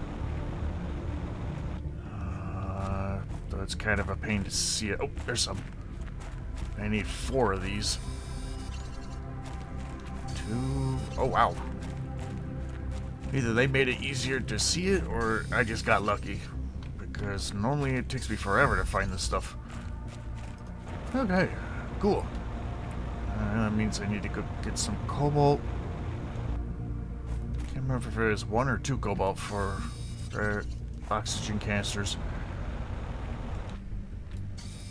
Though it's kind of a pain to see it. Oh, there's some. I need 4 of these. 2. Oh, wow. Either they made it easier to see it, or I just got lucky. Because normally it takes me forever to find this stuff. Okay, cool. That means I need to go get some cobalt. Can't remember if it is 1 or 2 cobalt for oxygen canisters.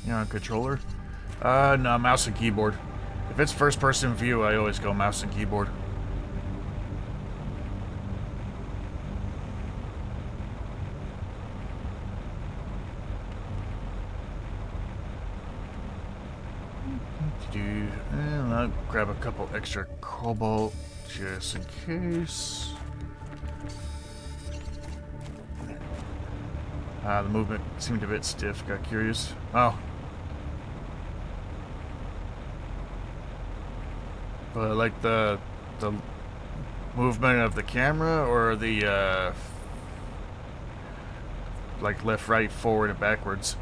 You know, controller? No, mouse and keyboard. If it's first-person view, I always go mouse and keyboard. And I'll grab a couple extra cobalt just in case. The movement seemed a bit stiff. Got curious. Oh. But like the movement of the camera, or the like left, right, forward, and backwards.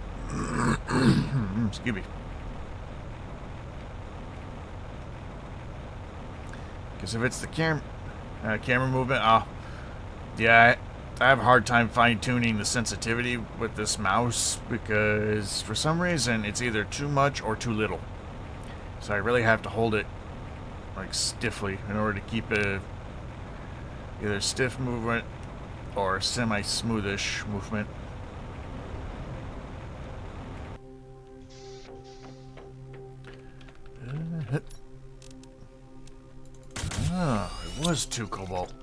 Excuse me. Because if it's the camera movement, yeah, I have a hard time fine-tuning the sensitivity with this mouse, because for some reason it's either too much or too little. So I really have to hold it like stiffly in order to keep a either stiff movement or semi-smoothish movement. Oh, it was 2 cobalt.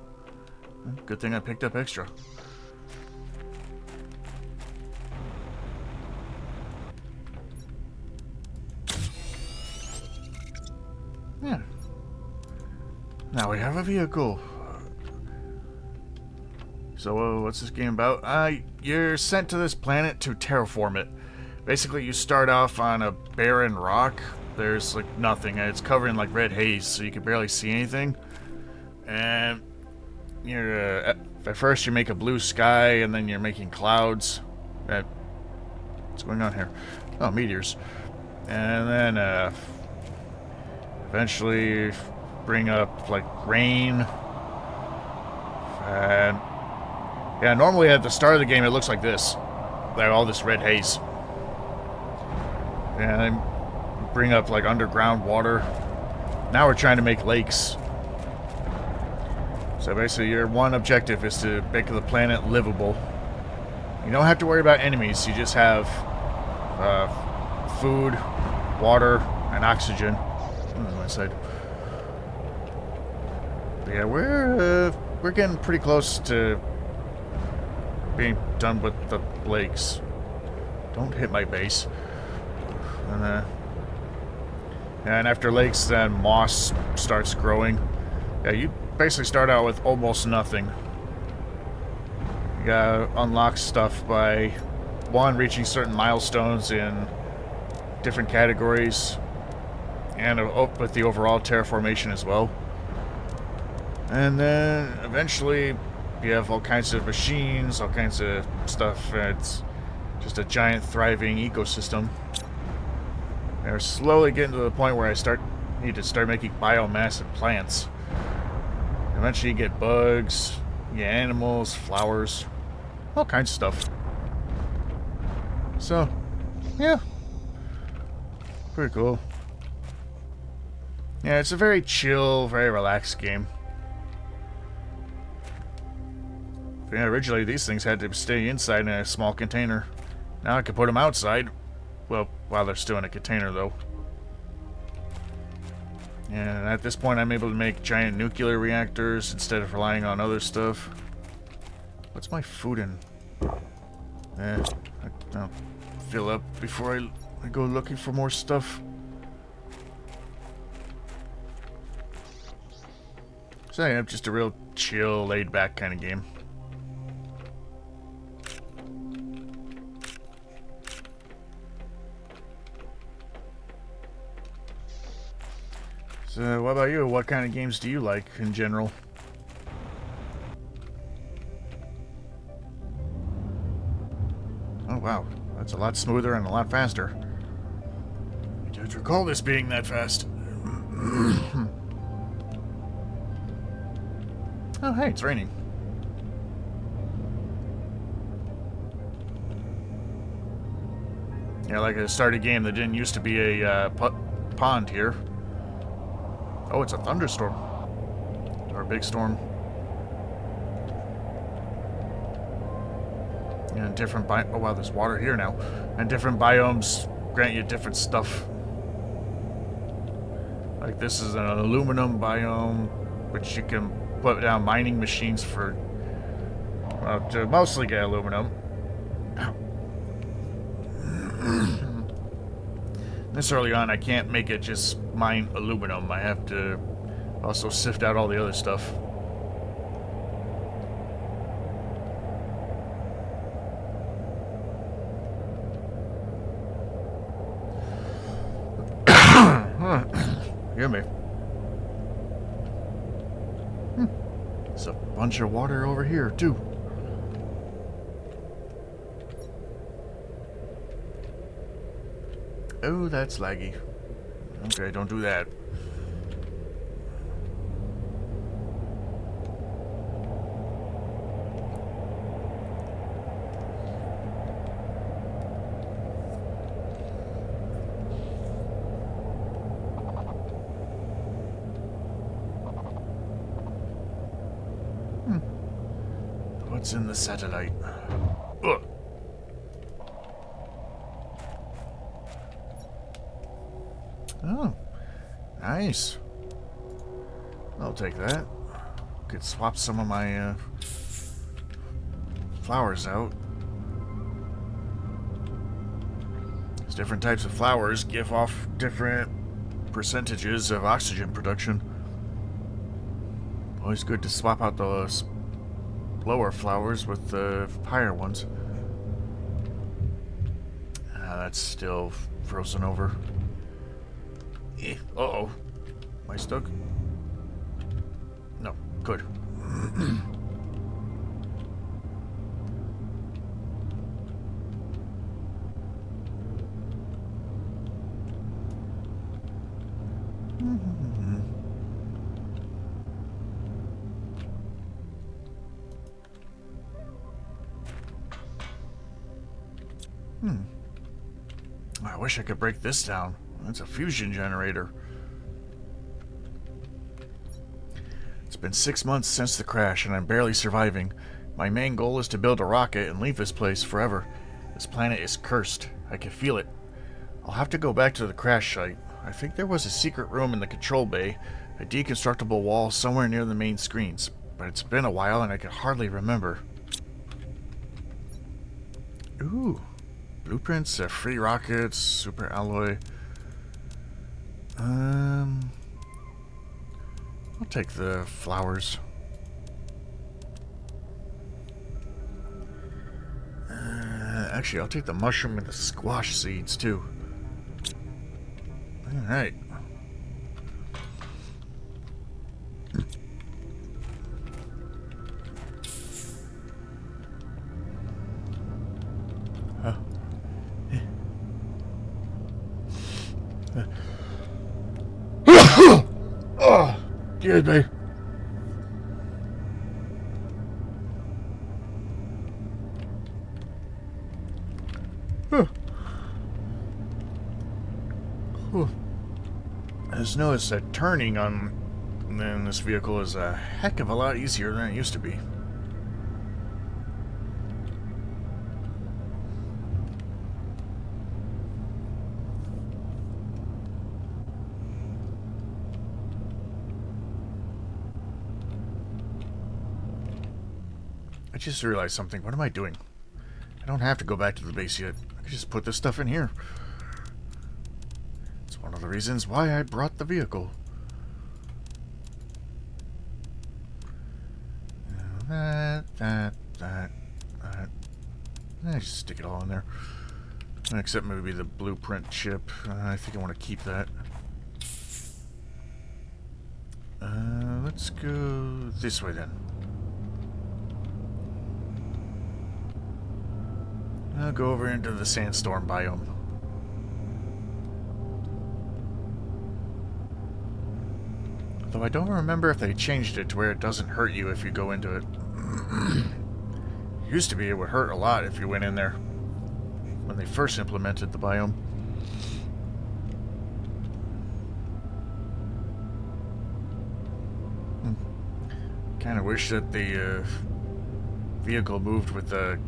Good thing I picked up extra. Yeah. Now we have a vehicle. So, what's this game about? You're sent to this planet to terraform it. Basically, you start off on a barren rock. There's, like, nothing. It's covered in, like, red haze, so you can barely see anything. And you're, at first you make a blue sky, and then you're making clouds. What's going on here? Oh, meteors. And then, Eventually bring up, like, rain. And yeah, normally at the start of the game it looks like this. Like all this red haze. And then bring up, like, underground water. Now we're trying to make lakes. So basically your one objective is to make the planet livable. You don't have to worry about enemies. You just have food, water, and oxygen. On my side. But yeah, we're getting pretty close to being done with the lakes. Don't hit my base. And after lakes, then moss starts growing. Yeah, you basically start out with almost nothing. You gotta unlock stuff by, one, reaching certain milestones in different categories, and with the overall terraformation as well. And then eventually you have all kinds of machines, all kinds of stuff, and it's just a giant thriving ecosystem. And we're slowly getting to the point where I need to start making biomass and plants. Eventually you get bugs, you get animals, flowers, all kinds of stuff. So, yeah. Pretty cool. Yeah, it's a very chill, very relaxed game. Yeah, originally these things had to stay inside in a small container. Now I can put them outside. Well, while they're still in a container, though. And at this point, I'm able to make giant nuclear reactors instead of relying on other stuff. What's my food in? I'll fill up before I go looking for more stuff. So yeah, just a real chill, laid-back kind of game. So, what about you? What kind of games do you like in general? Oh wow, that's a lot smoother and a lot faster. I don't recall this being that fast. Oh hey, it's raining. Yeah, like I started a game that didn't used to be a pond here. Oh, it's a thunderstorm. Or a big storm. And different oh wow, there's water here now. And different biomes grant you different stuff. Like this is an aluminum biome, which you can put down mining machines for, well, to mostly get aluminum. This early on, I can't make it just mine aluminum. I have to also sift out all the other stuff. Hear me. There's a bunch of water over here, too. Oh, that's laggy. Okay, don't do that. What's in the satellite? Ugh. Oh, nice. I'll take that. Could swap some of my flowers out. These different types of flowers give off different percentages of oxygen production. Always good to swap out those lower flowers with the higher ones. That's still frozen over. Uh-oh. Am I stuck? No. Good. I wish I could break this down. That's a fusion generator. It's been 6 months since the crash, and I'm barely surviving. My main goal is to build a rocket and leave this place forever. This planet is cursed. I can feel it. I'll have to go back to the crash site. I think there was a secret room in the control bay, a deconstructible wall somewhere near the main screens, but it's been a while and I can hardly remember. Ooh. Blueprints, free rockets, super alloy. I'll take the flowers. Actually, I'll take the mushroom and the squash seeds too. Alright. Oh, excuse me. I just noticed that turning on this vehicle is a heck of a lot easier than it used to be. I just realized something. What am I doing? I don't have to go back to the base yet. I can just put this stuff in here. It's one of the reasons why I brought the vehicle. That. Just stick it all in there. Except maybe the blueprint chip. I think I want to keep that. Let's go this way then. I'll go over into the sandstorm biome. Though I don't remember if they changed it to where it doesn't hurt you if you go into it. Used to be it would hurt a lot if you went in there when they first implemented the biome. Kind of wish that the vehicle moved with the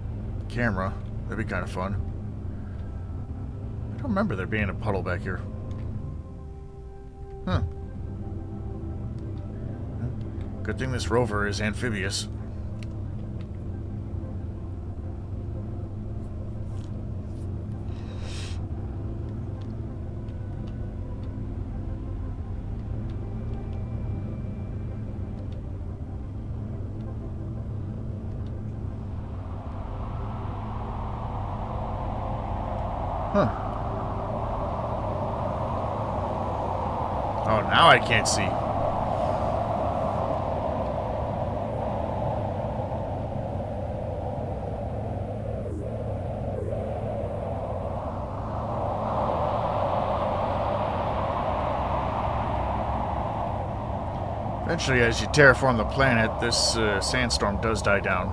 camera. That'd be kind of fun. I don't remember there being a puddle back here. Huh. Good thing this rover is amphibious. Huh. Oh, now I can't see. Eventually, as you terraform the planet, this sandstorm does die down.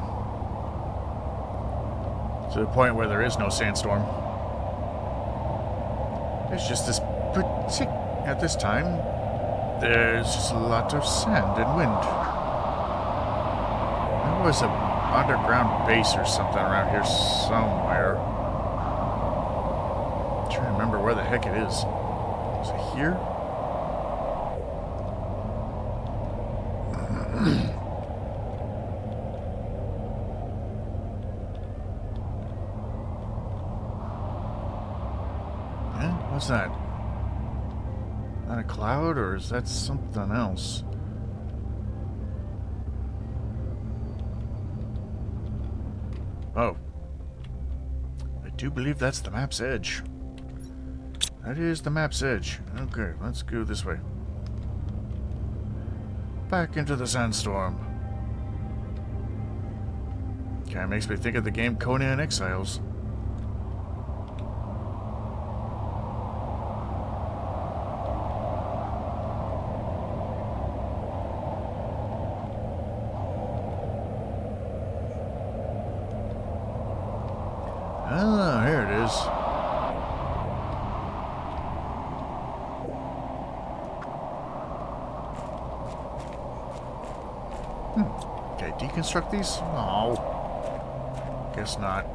To the point where there is no sandstorm. It's just this at this time, there's just a lot of sand and wind. There was an underground base or something around here somewhere. I'm trying to remember where the heck it is. Is it here? What's that? That a cloud, or is that something else? Oh. I do believe that's the map's edge. That is the map's edge. Okay, let's go this way. Back into the sandstorm. Kinda makes me think of the game Conan Exiles. Ah, here it is. Okay, deconstruct these? No. Guess not.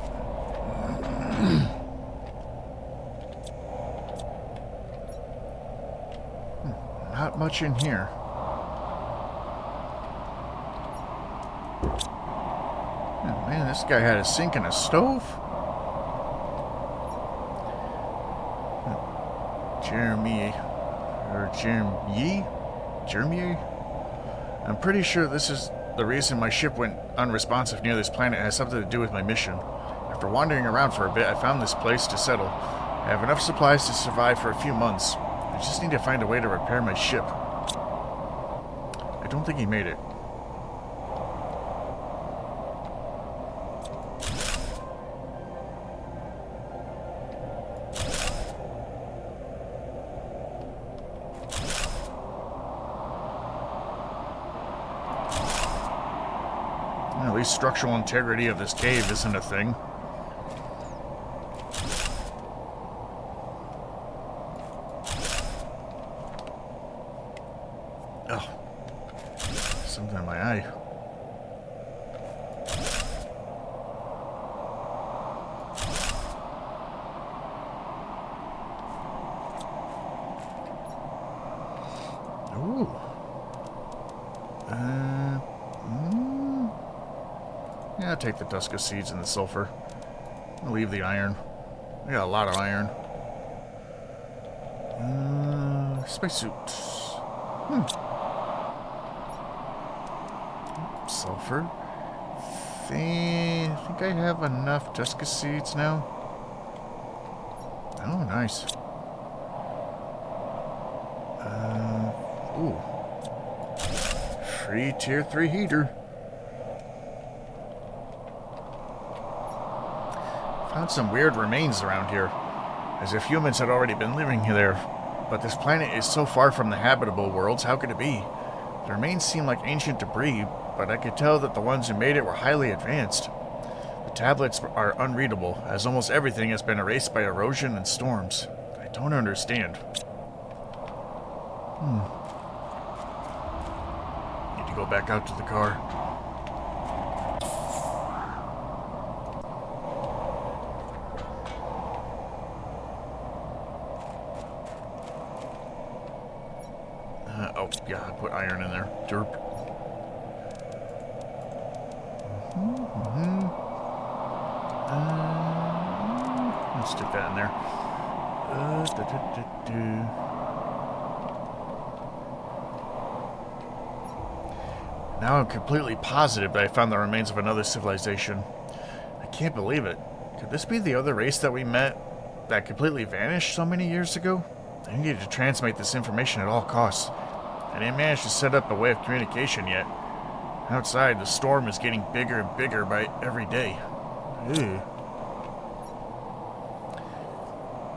Not much in here. Oh, man, this guy had a sink and a stove? Jeremy. Or Jeremy? I'm pretty sure this is the reason my ship went unresponsive near this planet. It has something to do with my mission. After wandering around for a bit, I found this place to settle. I have enough supplies to survive for a few months. I just need to find a way to repair my ship. I don't think he made it. At least structural integrity of this cave isn't a thing. Oh. Something in my eye. Ooh. Yeah, I'll take the Tuska seeds and the sulfur. I'll leave the iron. I got a lot of iron. Spacesuit. Sulfur. I think I have enough Tuska seeds now. Oh, nice. Ooh. Free tier 3 heater. Found some weird remains around here, as if humans had already been living there. But this planet is so far from the habitable worlds, how could it be? The remains seem like ancient debris, but I could tell that the ones who made it were highly advanced. The tablets are unreadable, as almost everything has been erased by erosion and storms. I don't understand. Need to go back out to the car. Oh, yeah, I put iron in there. Derp. Let's stick that in there. Now I'm completely positive that I found the remains of another civilization. I can't believe it. Could this be the other race that we met that completely vanished so many years ago? I needed to transmit this information at all costs. I didn't manage to set up a way of communication yet. Outside, the storm is getting bigger and bigger by every day. Ew.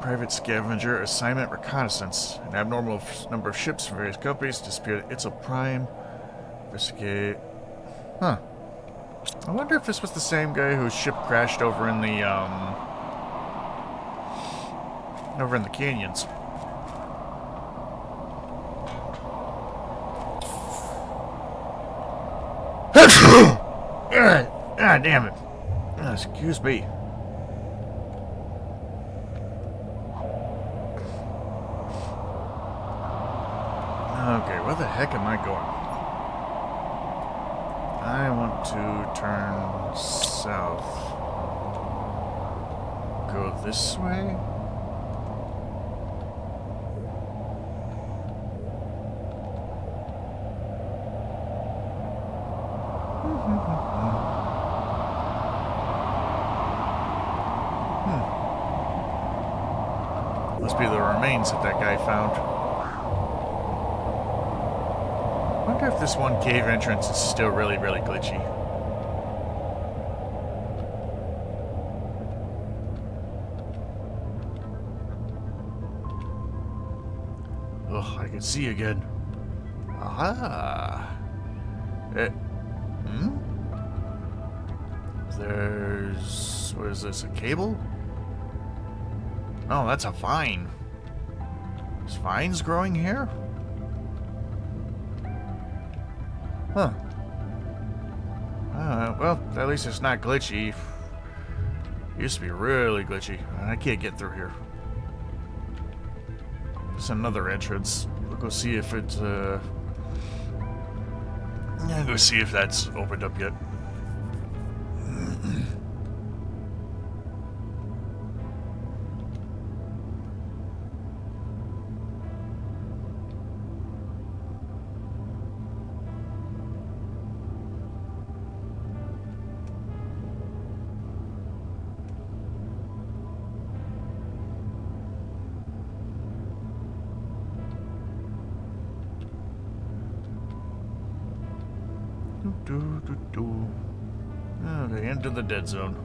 Private scavenger assignment reconnaissance. An abnormal number of ships from various companies disappeared at Itzel Prime. Investigate. Huh. I wonder if this was the same guy whose ship crashed over in the canyons. God damn it. Excuse me. Okay, where the heck am I going? I want to turn south. Go this way? Must be the remains that guy found. Wonder if this one cave entrance is still really glitchy. Oh, I can see again. Aha! There's... what is this, a cable? Oh, that's a vine. Is vines growing here? Huh. Well, at least it's not glitchy. It used to be really glitchy. I can't get through here. There's another entrance. We'll go see if it, yeah, go see if that's opened up yet. Okay, into the dead zone.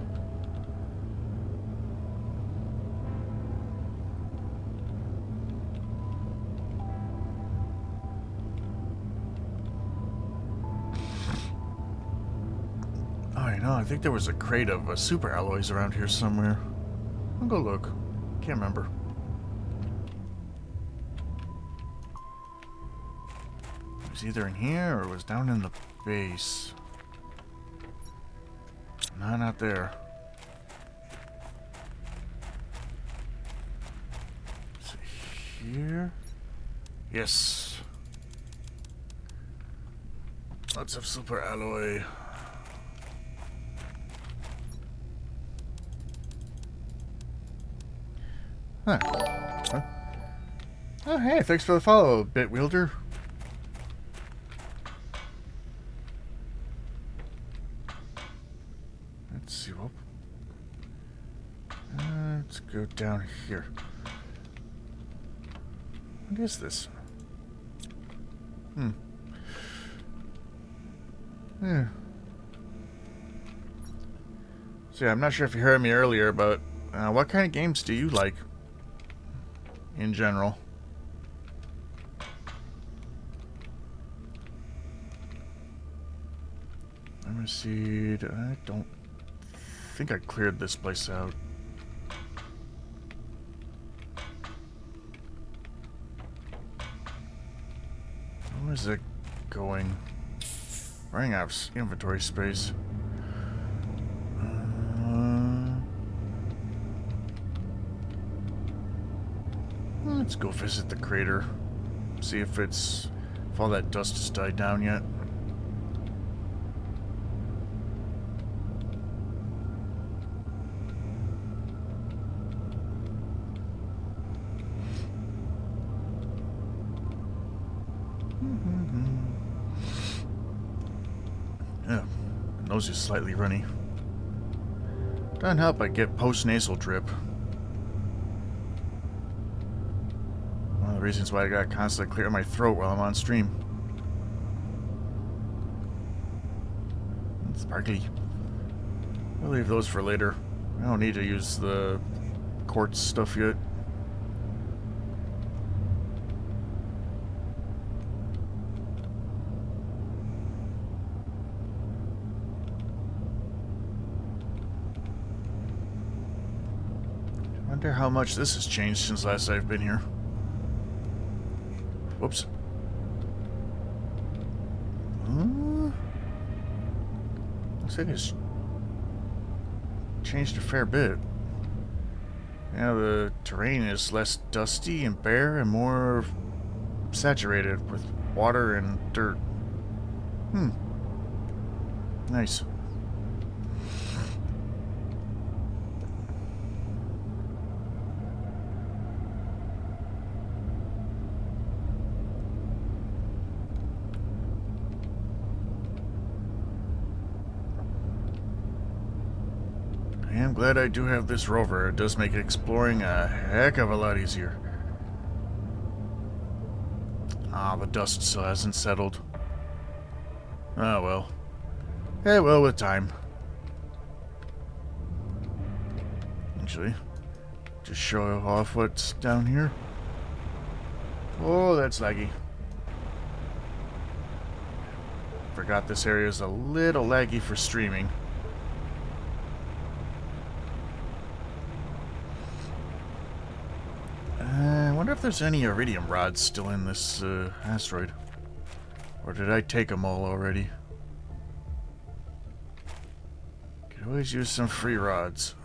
Oh, I know. I think there was a crate of super alloys around here somewhere. I'll go look. Can't remember. It was either in here or it was down in the base. No, not there. Is it here? Yes. Lots of super alloy. Huh. Oh, hey, thanks for the follow, Bit Wielder. Let's see. Whoop. Let's go down here. What is this? Yeah. So yeah, I'm not sure if you heard me earlier, but what kind of games do you like in general? Let me see. I don't think I cleared this place out. Where is it going? Running out of inventory space. Let's go visit the crater. See if all that dust has died down yet. Yeah, nose is slightly runny. Doesn't help I get post-nasal drip. One of the reasons why I gotta constantly clear my throat while I'm on stream. It's sparkly. I'll leave those for later. I don't need to use the quartz stuff yet. I wonder how much this has changed since last I've been here. Whoops. Looks like it's changed a fair bit. Now the terrain is less dusty and bare and more saturated with water and dirt. Nice. I am glad I do have this rover. It does make exploring a heck of a lot easier. Ah, the dust still hasn't settled. Oh well. Hey, well, with time. Actually, just show off what's down here. Oh, that's laggy. Forgot this area is a little laggy for streaming. wonder if there's any iridium rods still in this asteroid. Or did I take them all already? Could always use some free rods.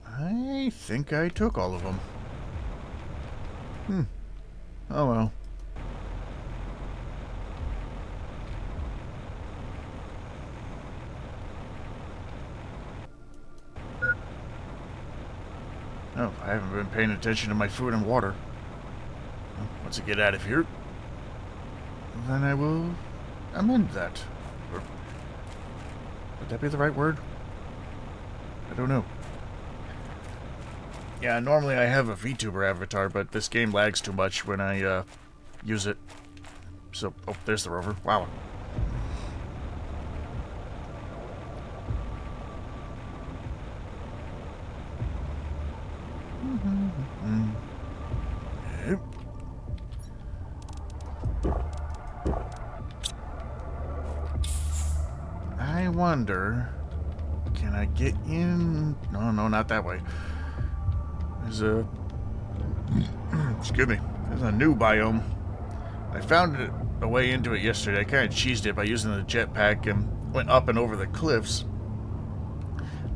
I think I took all of them. Oh well. Oh, I haven't been paying attention to my food and water. Well, once I get out of here, then I will amend that. Or, would that be the right word? I don't know. Yeah, normally I have a VTuber avatar, but this game lags too much when I use it. So, oh, there's the rover. Wow. Yep. I wonder, can I get in? No, not that way. There's a, excuse me, there's a new biome. I found a way into it yesterday. I kind of cheesed it by using the jetpack and went up and over the cliffs.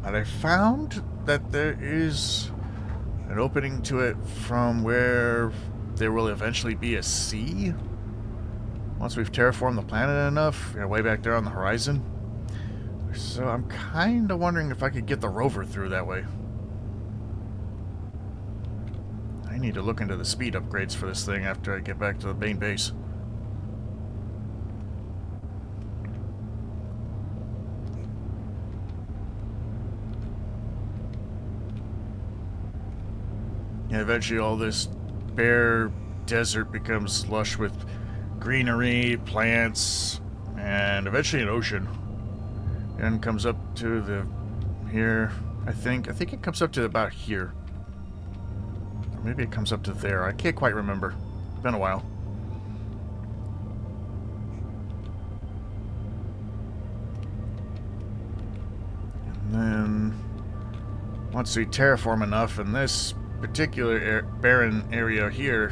But I found that there is an opening to it from where there will eventually be a sea. Once we've terraformed the planet enough, you know, way back there on the horizon. So I'm kind of wondering if I could get the rover through that way. I need to look into the speed upgrades for this thing after I get back to the main base. Yeah, eventually all this bare desert becomes lush with greenery, plants, and eventually an ocean. And comes up to the here, I think it comes up to about here. Or maybe it comes up to there. I can't quite remember. It's been a while. And then once we terraform enough, and this particular barren area here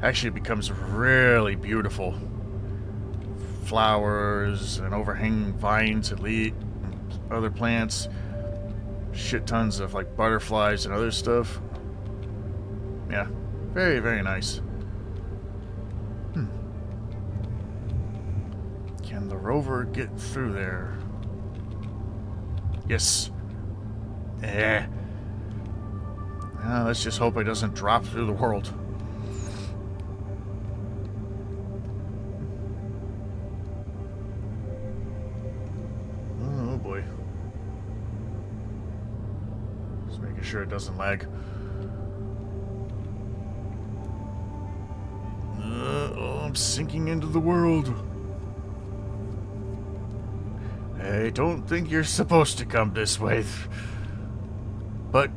actually becomes really beautiful. Flowers and overhanging vines and other plants. Shit tons of like butterflies and other stuff. Yeah, very, very nice. Can the rover get through there? Yes. Eh. Now let's just hope it doesn't drop through the world. Oh boy. Just making sure it doesn't lag. Oh, I'm sinking into the world. I don't think you're supposed to come this way. But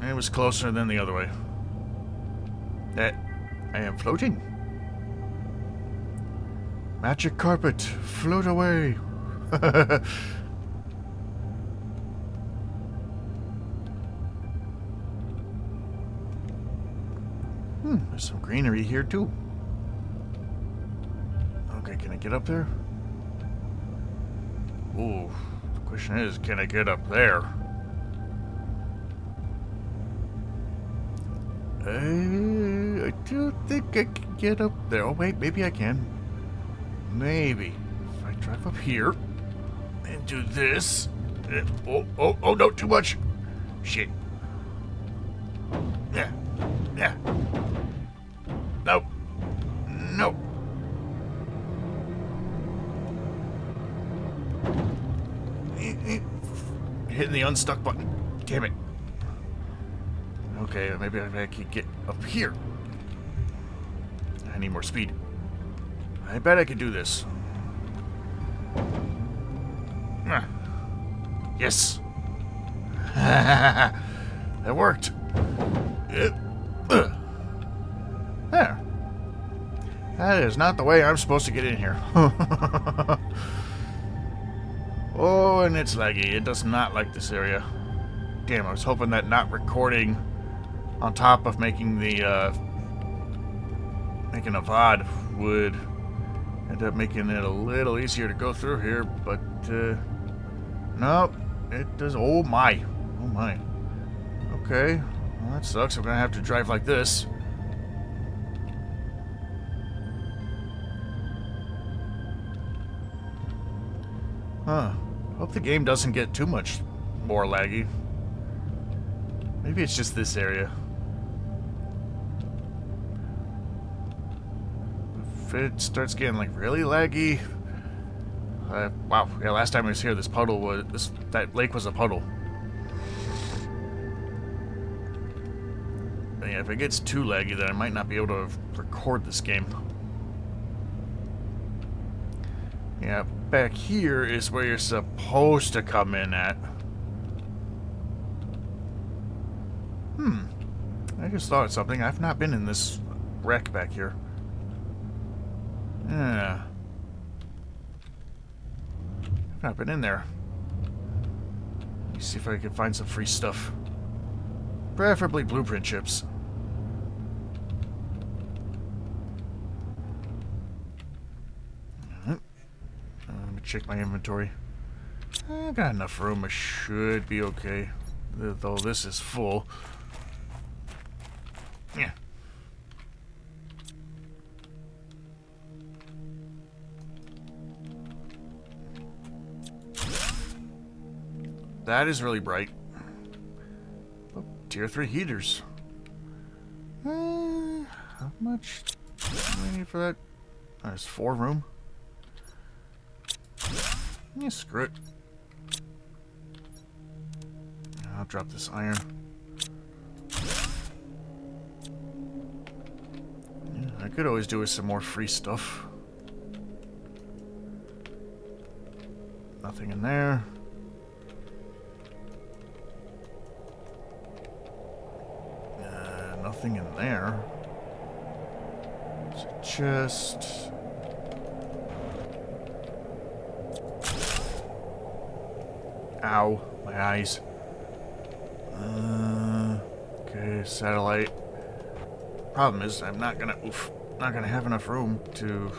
it was closer than the other way. I am floating. Magic carpet, float away. There's some greenery here too. Okay, can I get up there? Ooh, the question is, can I get up there? I do think I can get up there. Oh wait, maybe I can. Maybe. If I drive up here and do this. Oh no, too much. Shit. Yeah. No. Hitting the unstuck button. Damn it. Okay, maybe I can get up here. I need more speed. I bet I could do this. Yes. That worked. There. That is not the way I'm supposed to get in here. Oh, and it's laggy. It does not like this area. Damn, I was hoping that not recording on top of making the, making a VOD would end up making it a little easier to go through here, but, nope, it does. Oh my. Oh my. Okay, well that sucks. I'm gonna have to drive like this. Huh. Hope the game doesn't get too much more laggy. Maybe it's just this area. If it starts getting like really laggy, wow. Yeah, last time I was here, this puddle was that lake was a puddle. But yeah, if it gets too laggy, then I might not be able to record this game. Yeah, back here is where you're supposed to come in at. I just thought of something. I've not been in this wreck back here. Yeah. I've not been in there. Let me see if I can find some free stuff. Preferably blueprint chips. Let me check my inventory. I got enough room. I should be okay. Though this is full. Yeah. That is really bright. Oh, tier 3 heaters. How much do I need for that? There's 4 room. Yeah, screw it. I'll drop this iron. Yeah, I could always do with some more free stuff. Nothing in there. Nothing in there. It's a chest. Ow, my eyes. Okay, satellite. Problem is, I'm not gonna have enough room to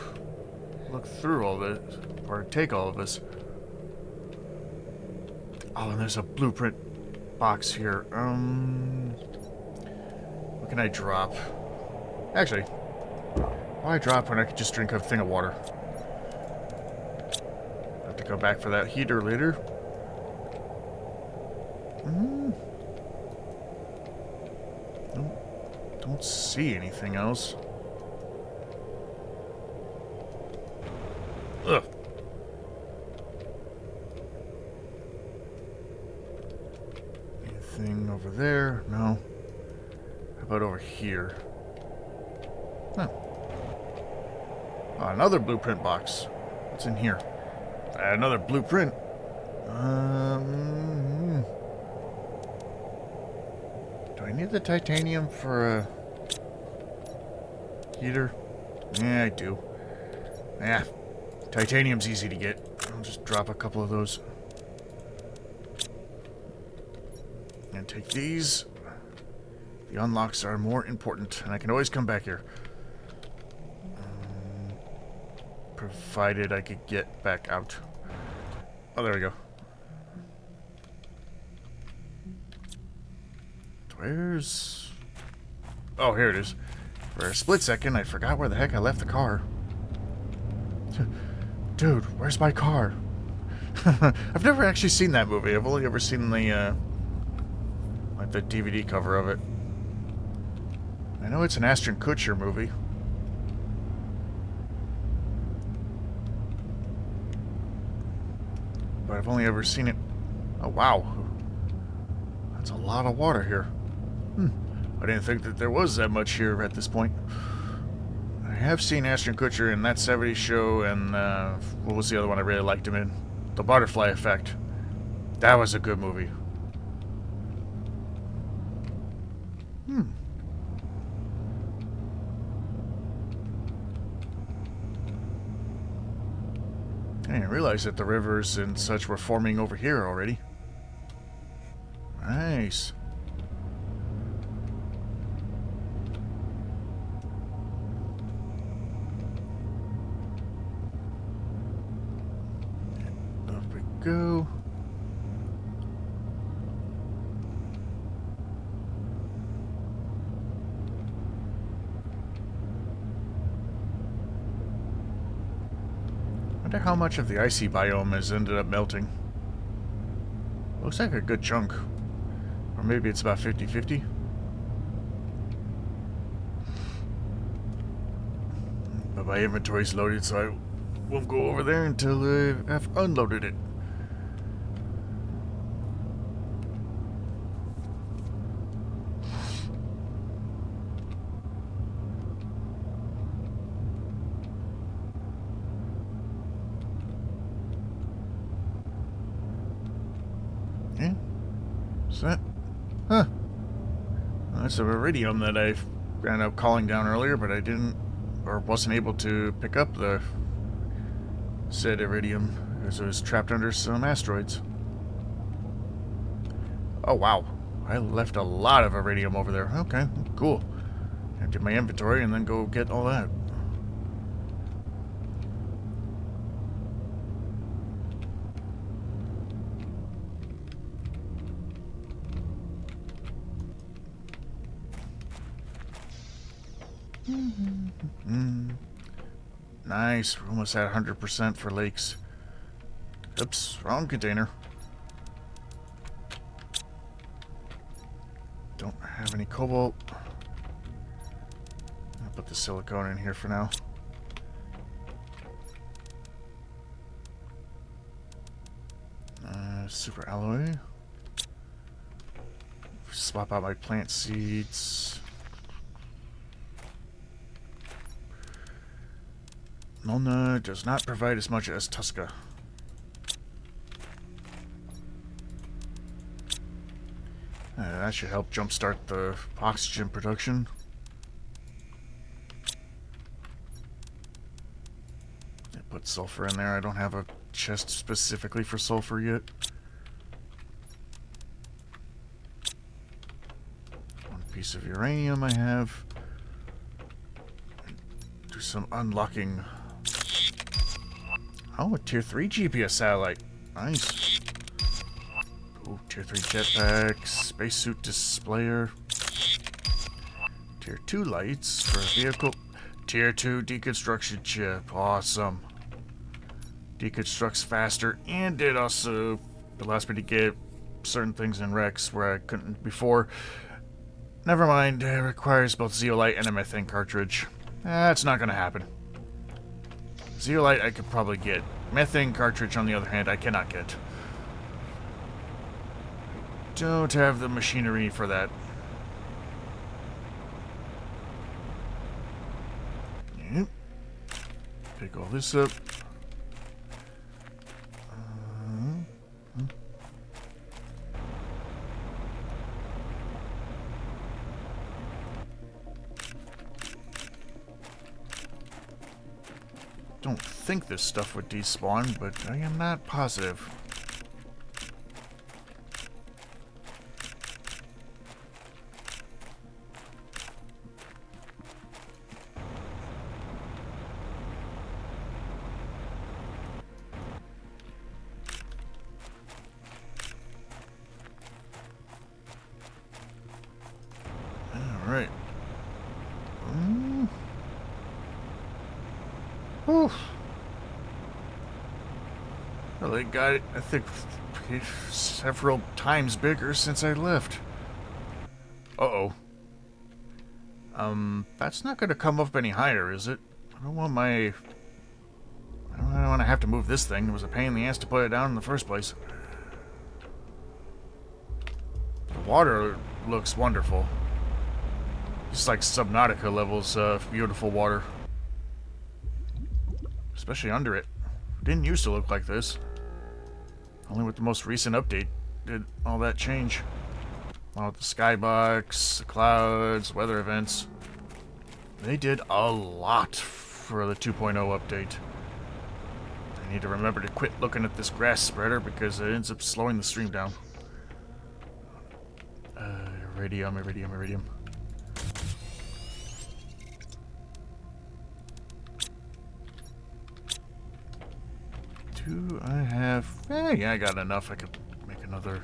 look through all this or take all of this. Oh, and there's a blueprint box here. What can I drop? Actually, why drop when I could just drink a thing of water? Have to go back for that heater later. Don't see anything else. Ugh. Anything over there? No. How about over here? Huh. Oh, another blueprint box. What's in here? Another blueprint. Do I need the titanium for a heater? Yeah, I do. Yeah, titanium's easy to get. I'll just drop a couple of those. And take these. The unlocks are more important, and I can always come back here. Provided I could get back out. Oh, there we go. Where's... Oh, here it is. For a split second, I forgot where the heck I left the car. Dude, where's my car? I've never actually seen that movie. I've only ever seen the, like the DVD cover of it. I know it's an Ashton Kutcher movie. But I've only ever seen it... Oh, wow. That's a lot of water here. I didn't think that there was that much here at this point. I have seen Ashton Kutcher in That 70s Show and, what was the other one I really liked him in? The Butterfly Effect. That was a good movie. I didn't realize that the rivers and such were forming over here already. Right. Nice. Up we go. Wonder how much of the icy biome has ended up melting. Looks like a good chunk. Or maybe it's about 50-50. But my inventory's loaded, so I won't go over there until I've unloaded it. Yeah. Is that? Huh. Well, that's a iridium that I ran up calling down earlier, but I didn't, or wasn't able to pick up the said iridium because it was trapped under some asteroids. Oh, wow. I left a lot of iridium over there. Okay, cool. Empty my inventory and then go get all that. Nice. We're almost at 100% for lakes. Oops, wrong container. Don't have any cobalt. I'll put the silicone in here for now. Super alloy. Swap out my plant seeds. Molna does not provide as much as Tuska. That should help jumpstart the oxygen production. I put sulfur in there. I don't have a chest specifically for sulfur yet. One piece of uranium I have. Do some unlocking. Oh, a tier 3 GPS satellite. Nice. Ooh, tier 3 jetpack, spacesuit displayer. Tier 2 lights for a vehicle. Tier 2 deconstruction chip. Awesome. Deconstructs faster, and it also allows me to get certain things in Rex where I couldn't before. Never mind, it requires both zeolite and a methane cartridge. That's not gonna happen. Zeolite I could probably get. Methane cartridge, on the other hand, I cannot get. Don't have the machinery for that. Yep. Pick all this up. Don't think this stuff would despawn, but I am not positive. Alright. Whew. Well, they got it, I think, several times bigger since I left. Uh-oh. That's not going to come up any higher, is it? I don't want my... I don't want to have to move this thing. It was a pain in the ass to put it down in the first place. The water looks wonderful. Just like Subnautica levels of beautiful water. Especially under it. Didn't used to look like this. Only with the most recent update did all that change. Along with the skybox, the clouds, weather events. They did a lot for the 2.0 update. I need to remember to quit looking at this grass spreader because it ends up slowing the stream down. Iridium, iridium, iridium. Do I have... yeah, I got enough. I could make another...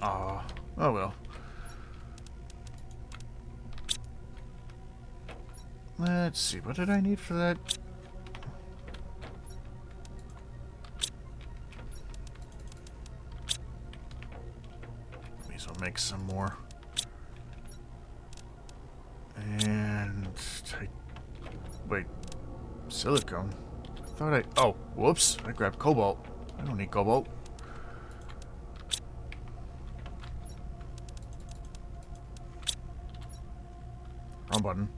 Aw. Oh well. Let's see. What did I need for that? May as well make some more. And... wait. Silicone? I thought I... oh, whoops. I grabbed cobalt. I don't need cobalt. Wrong button.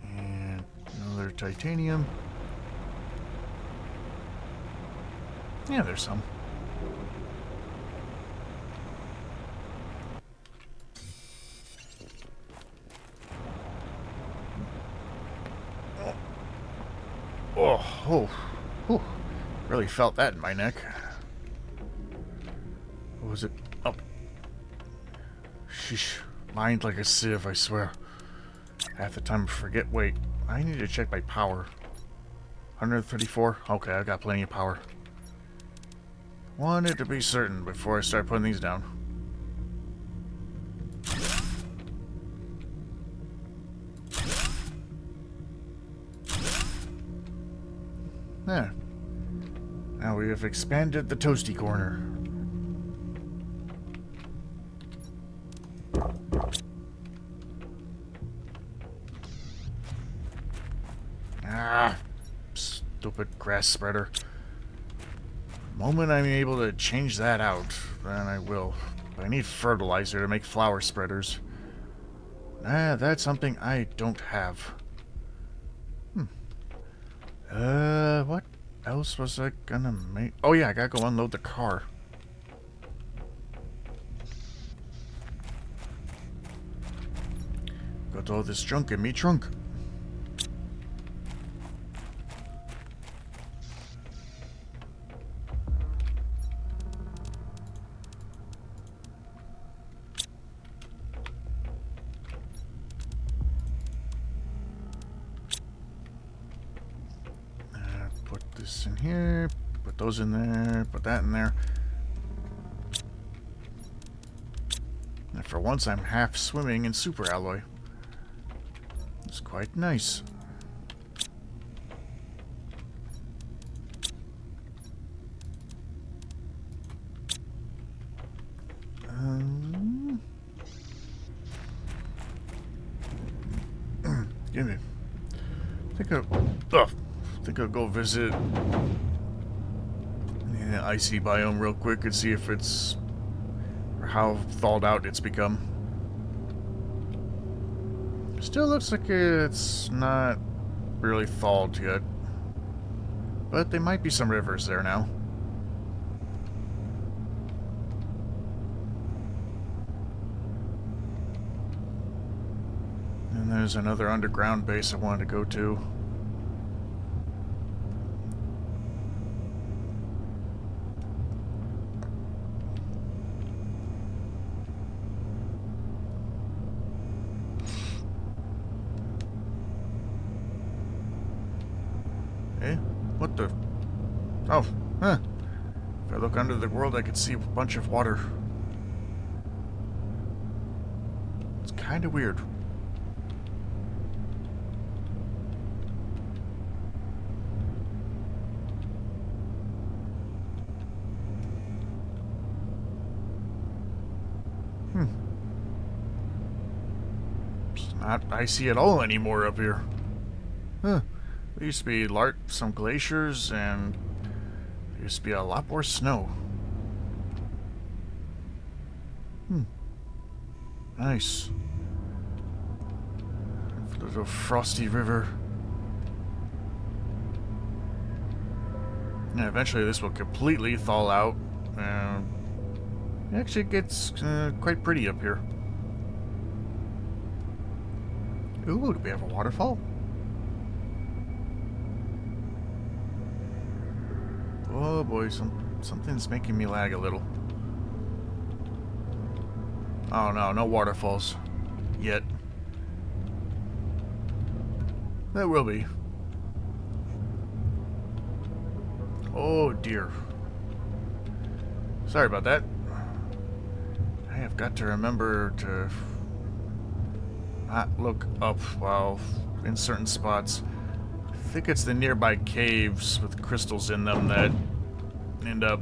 And another titanium. Yeah, there's some. Oh, oh, really felt that in my neck. What was it? Oh, sheesh, mind like a sieve, I swear. Half the time I forget. Wait, I need to check my power. 134. Okay, I've got plenty of power. Wanted to be certain before I start putting these down. There. Now we have expanded the toasty corner. Ah, stupid grass spreader. The moment I'm able to change that out, then I will. But I need fertilizer to make flower spreaders. That's something I don't have. What else was I gonna make? Oh yeah, I gotta go unload the car. Got all this junk in me trunk. Put this in here, put those in there, put that in there. And for once I'm half swimming in super alloy. It's quite nice. Give me. I think I'll go visit the icy biome real quick and see if it's... or how thawed out it's become. Still looks like it's not really thawed yet. But there might be some rivers there now. And there's another underground base I wanted to go to. Eh? What the? Oh, huh. If I look under the world, I can see a bunch of water. It's kind of weird. It's not icy at all anymore up here. Huh. There used to be some glaciers, and there used to be a lot more snow. Nice. Little frosty river. And eventually this will completely thaw out, and it actually gets quite pretty up here. Ooh, do we have a waterfall? Oh boy, some Something's making me lag a little. Oh no, no waterfalls. Yet. There will be. Oh dear. Sorry about that. I have got to remember to not look up while in certain spots. I think it's the nearby caves with crystals in them that end up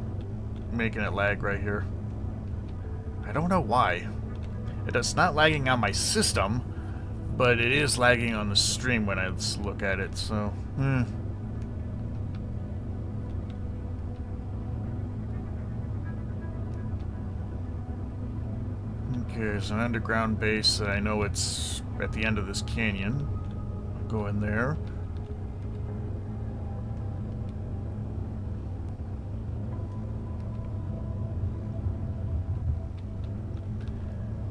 making it lag right here. I don't know why. It's not lagging on my system, but it is lagging on the stream when I look at it, so... Okay, there's an underground base that I know it's at the end of this canyon. I'll go in there.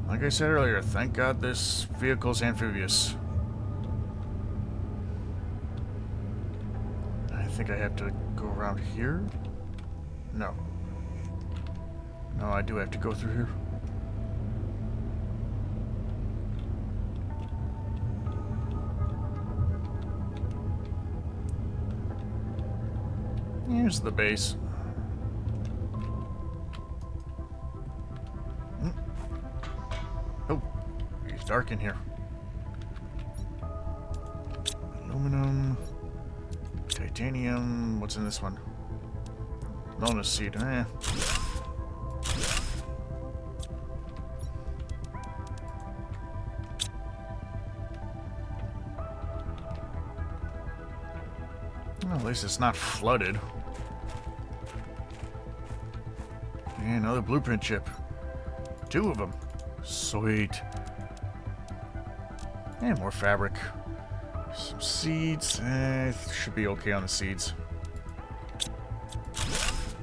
Like I said earlier, thank God this vehicle's amphibious. I think I have to go around here? No. No, I do have to go through here. Here's the base. Oh, it's dark in here. Aluminum, titanium. What's in this one? Lona seed. Well, at least it's not flooded. And another blueprint chip. 2 of them. Sweet. And more fabric. Some seeds. Should be okay on the seeds.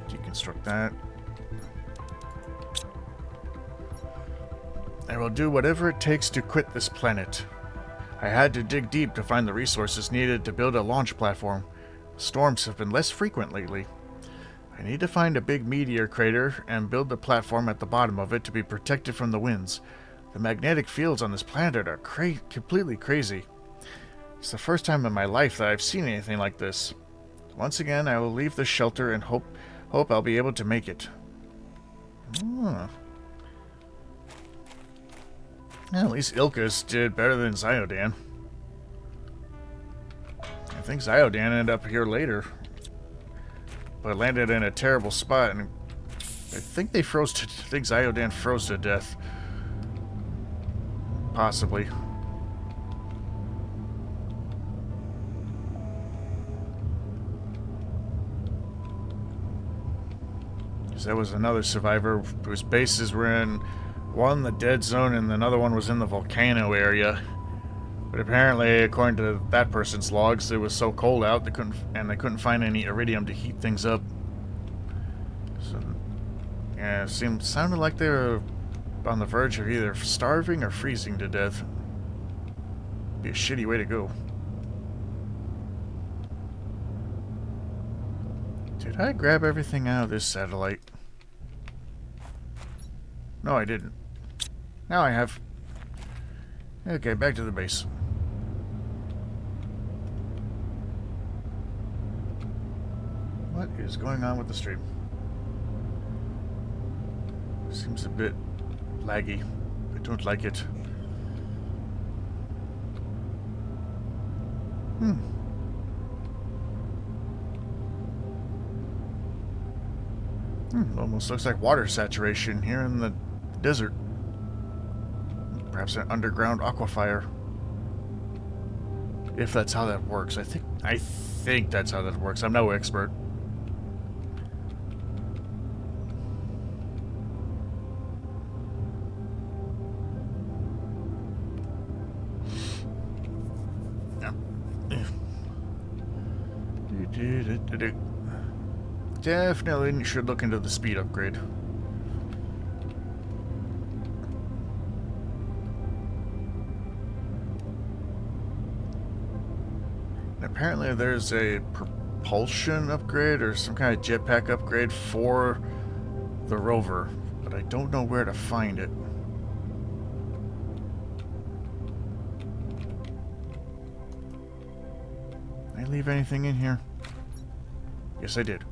Deconstruct that. I will do whatever it takes to quit this planet. I had to dig deep to find the resources needed to build a launch platform. Storms have been less frequent lately. I need to find a big meteor crater and build the platform at the bottom of it to be protected from the winds. The magnetic fields on this planet are completely crazy. It's the first time in my life that I've seen anything like this. Once again, I will leave the shelter and hope I'll be able to make it. At least Ilka's did better than Ziodan. I think Ziodan ended up here later, but landed in a terrible spot, and I think they froze to... I think Ziodan froze to death. Possibly. Because there was another survivor whose bases were in one, the dead zone, and another one was in the volcano area. But apparently, according to that person's logs, it was so cold out they couldn't find any iridium to heat things up. So, yeah, it sounded like they were on the verge of either starving or freezing to death. Be a shitty way to go. Did I grab everything out of this satellite? No, I didn't. Now I have. Okay, back to the base. What is going on with the stream? Seems a bit laggy. I don't like it. Almost looks like water saturation here in the desert. Perhaps an underground aquifer. If that's how that works. I think that's how that works. I'm no expert. Definitely should look into the speed upgrade. Apparently there's a propulsion upgrade or some kind of jetpack upgrade for the rover, but I don't know where to find it. Did I leave anything in here? Yes, I did.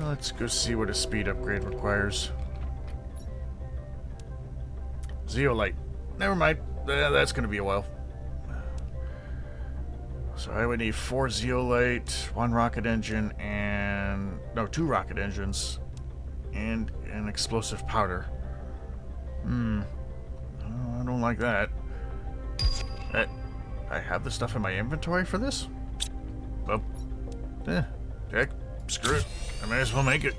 Let's go see what a speed upgrade requires. Zeolite. Never mind. That's going to be a while. So I would need 4 zeolite, 1 rocket engine, and... no, 2 rocket engines, and an explosive powder. Oh, I don't like that. I have the stuff in my inventory for this? Well, heck, screw it. I might as well make it.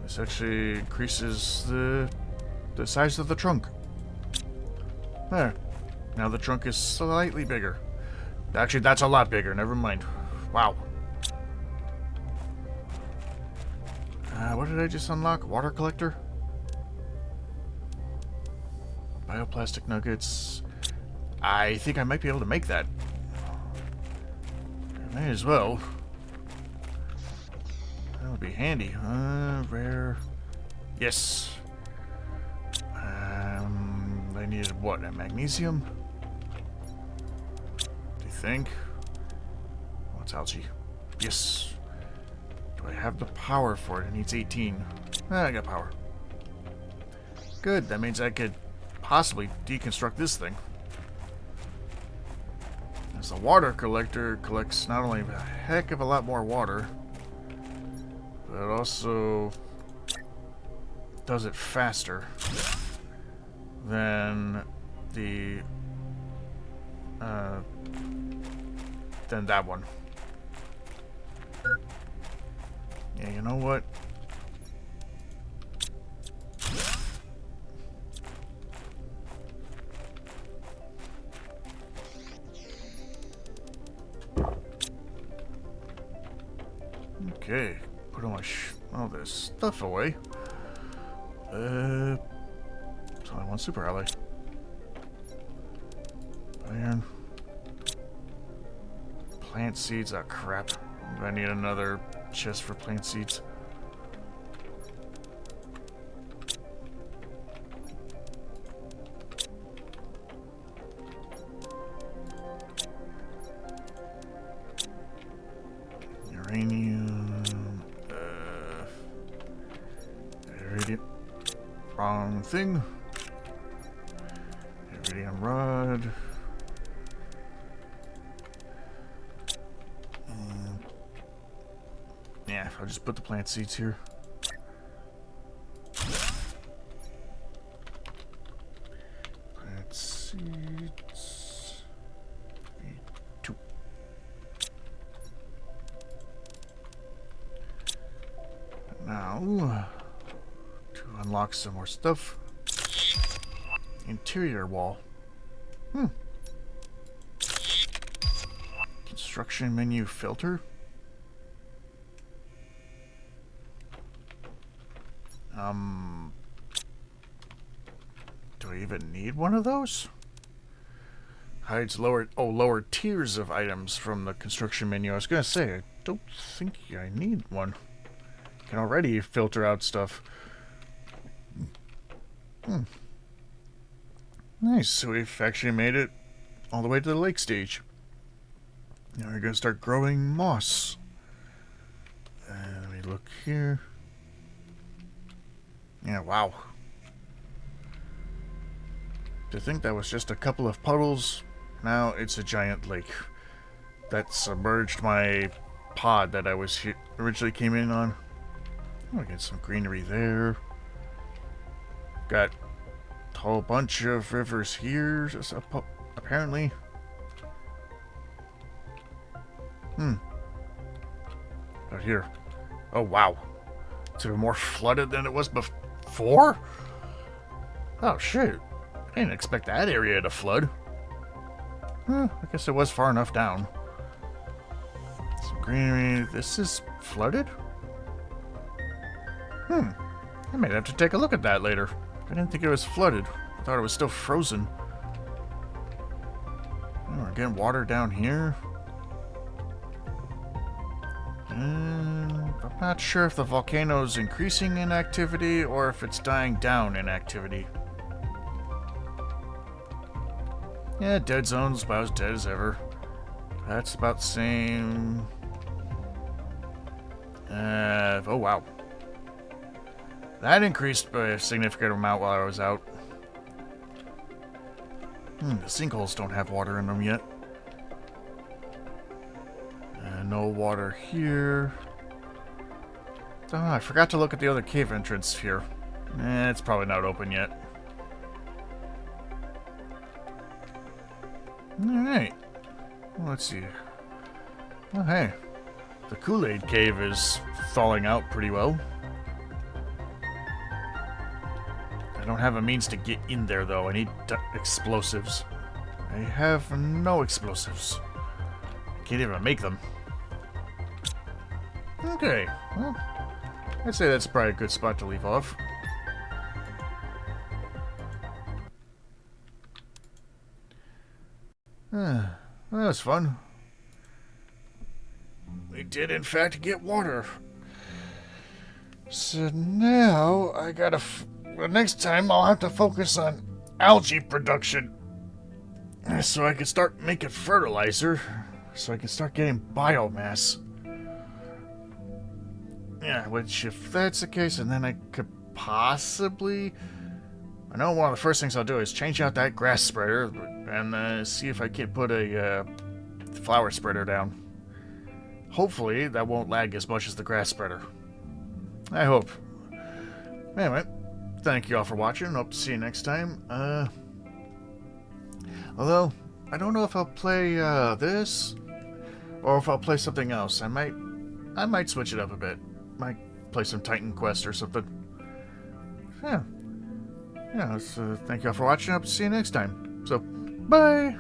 This actually increases the size of the trunk. There. Now the trunk is slightly bigger. Actually, that's a lot bigger. Never mind. Wow. What did I just unlock? Water collector? Bioplastic nuggets. I think I might be able to make that. May as well. That would be handy. Rare. Yes. I needed what? A magnesium? Do you think? What's algae? Yes. Do I have the power for it? It needs 18. I got power. Good. That means I could possibly deconstruct this thing. As the water collector collects not only a heck of a lot more water, but it also does it faster than than that one. Yeah, you know what? Okay, put all this stuff away. It's only one super ally. Iron. Plant seeds. Oh crap! I need another chest for plant seeds. Uranium. Iridium. Wrong thing. Iridium rod. Yeah, I'll just put the plant seeds here. Plant seeds. 2. Now, to unlock some more stuff. Interior wall. Construction menu filter. Do I even need one of those? Hides lower tiers of items from the construction menu. I was gonna say, I don't think I need one. I can already filter out stuff. Nice, so we've actually made it all the way to the lake stage. Now we're gonna start growing moss. Let me look here. Yeah, wow. To think that was just a couple of puddles, now it's a giant lake that submerged my pod that I was originally came in on. Oh, I get some greenery there. Got a whole bunch of rivers here, apparently. Out here. Oh, wow. It's even more flooded than it was before? Oh, shit. I didn't expect that area to flood. I guess it was far enough down. Some greenery. This is flooded? I might have to take a look at that later. I didn't think it was flooded. I thought it was still frozen. we're getting water down here. I'm not sure if the volcano's increasing in activity or if it's dying down in activity. Yeah, dead zone's about as dead as ever. That's about the same. Oh wow. That increased by a significant amount while I was out. The sinkholes don't have water in them yet. No water here. Oh, I forgot to look at the other cave entrance here. It's probably not open yet. Alright. Well, let's see. Oh, hey. The Kool-Aid cave is thawing out pretty well. I don't have a means to get in there, though. I need explosives. I have no explosives. Can't even make them. Okay. Well, I'd say that's probably a good spot to leave off. Well, that was fun. We did, in fact, get water. So now I gotta. The next time I'll have to focus on algae production, so I can start making fertilizer, so I can start getting biomass. Yeah, which if that's the case, and then I could possibly. I know one of the first things I'll do is change out that grass spreader and see if I can put a flower spreader down. Hopefully, that won't lag as much as the grass spreader. I hope. Anyway, thank you all for watching. Hope to see you next time. Although, I don't know if I'll play this or if I'll play something else. I might switch it up a bit. Might play some Titan Quest or something. Yeah. So thank you all for watching. Hope to see you next time. So, bye!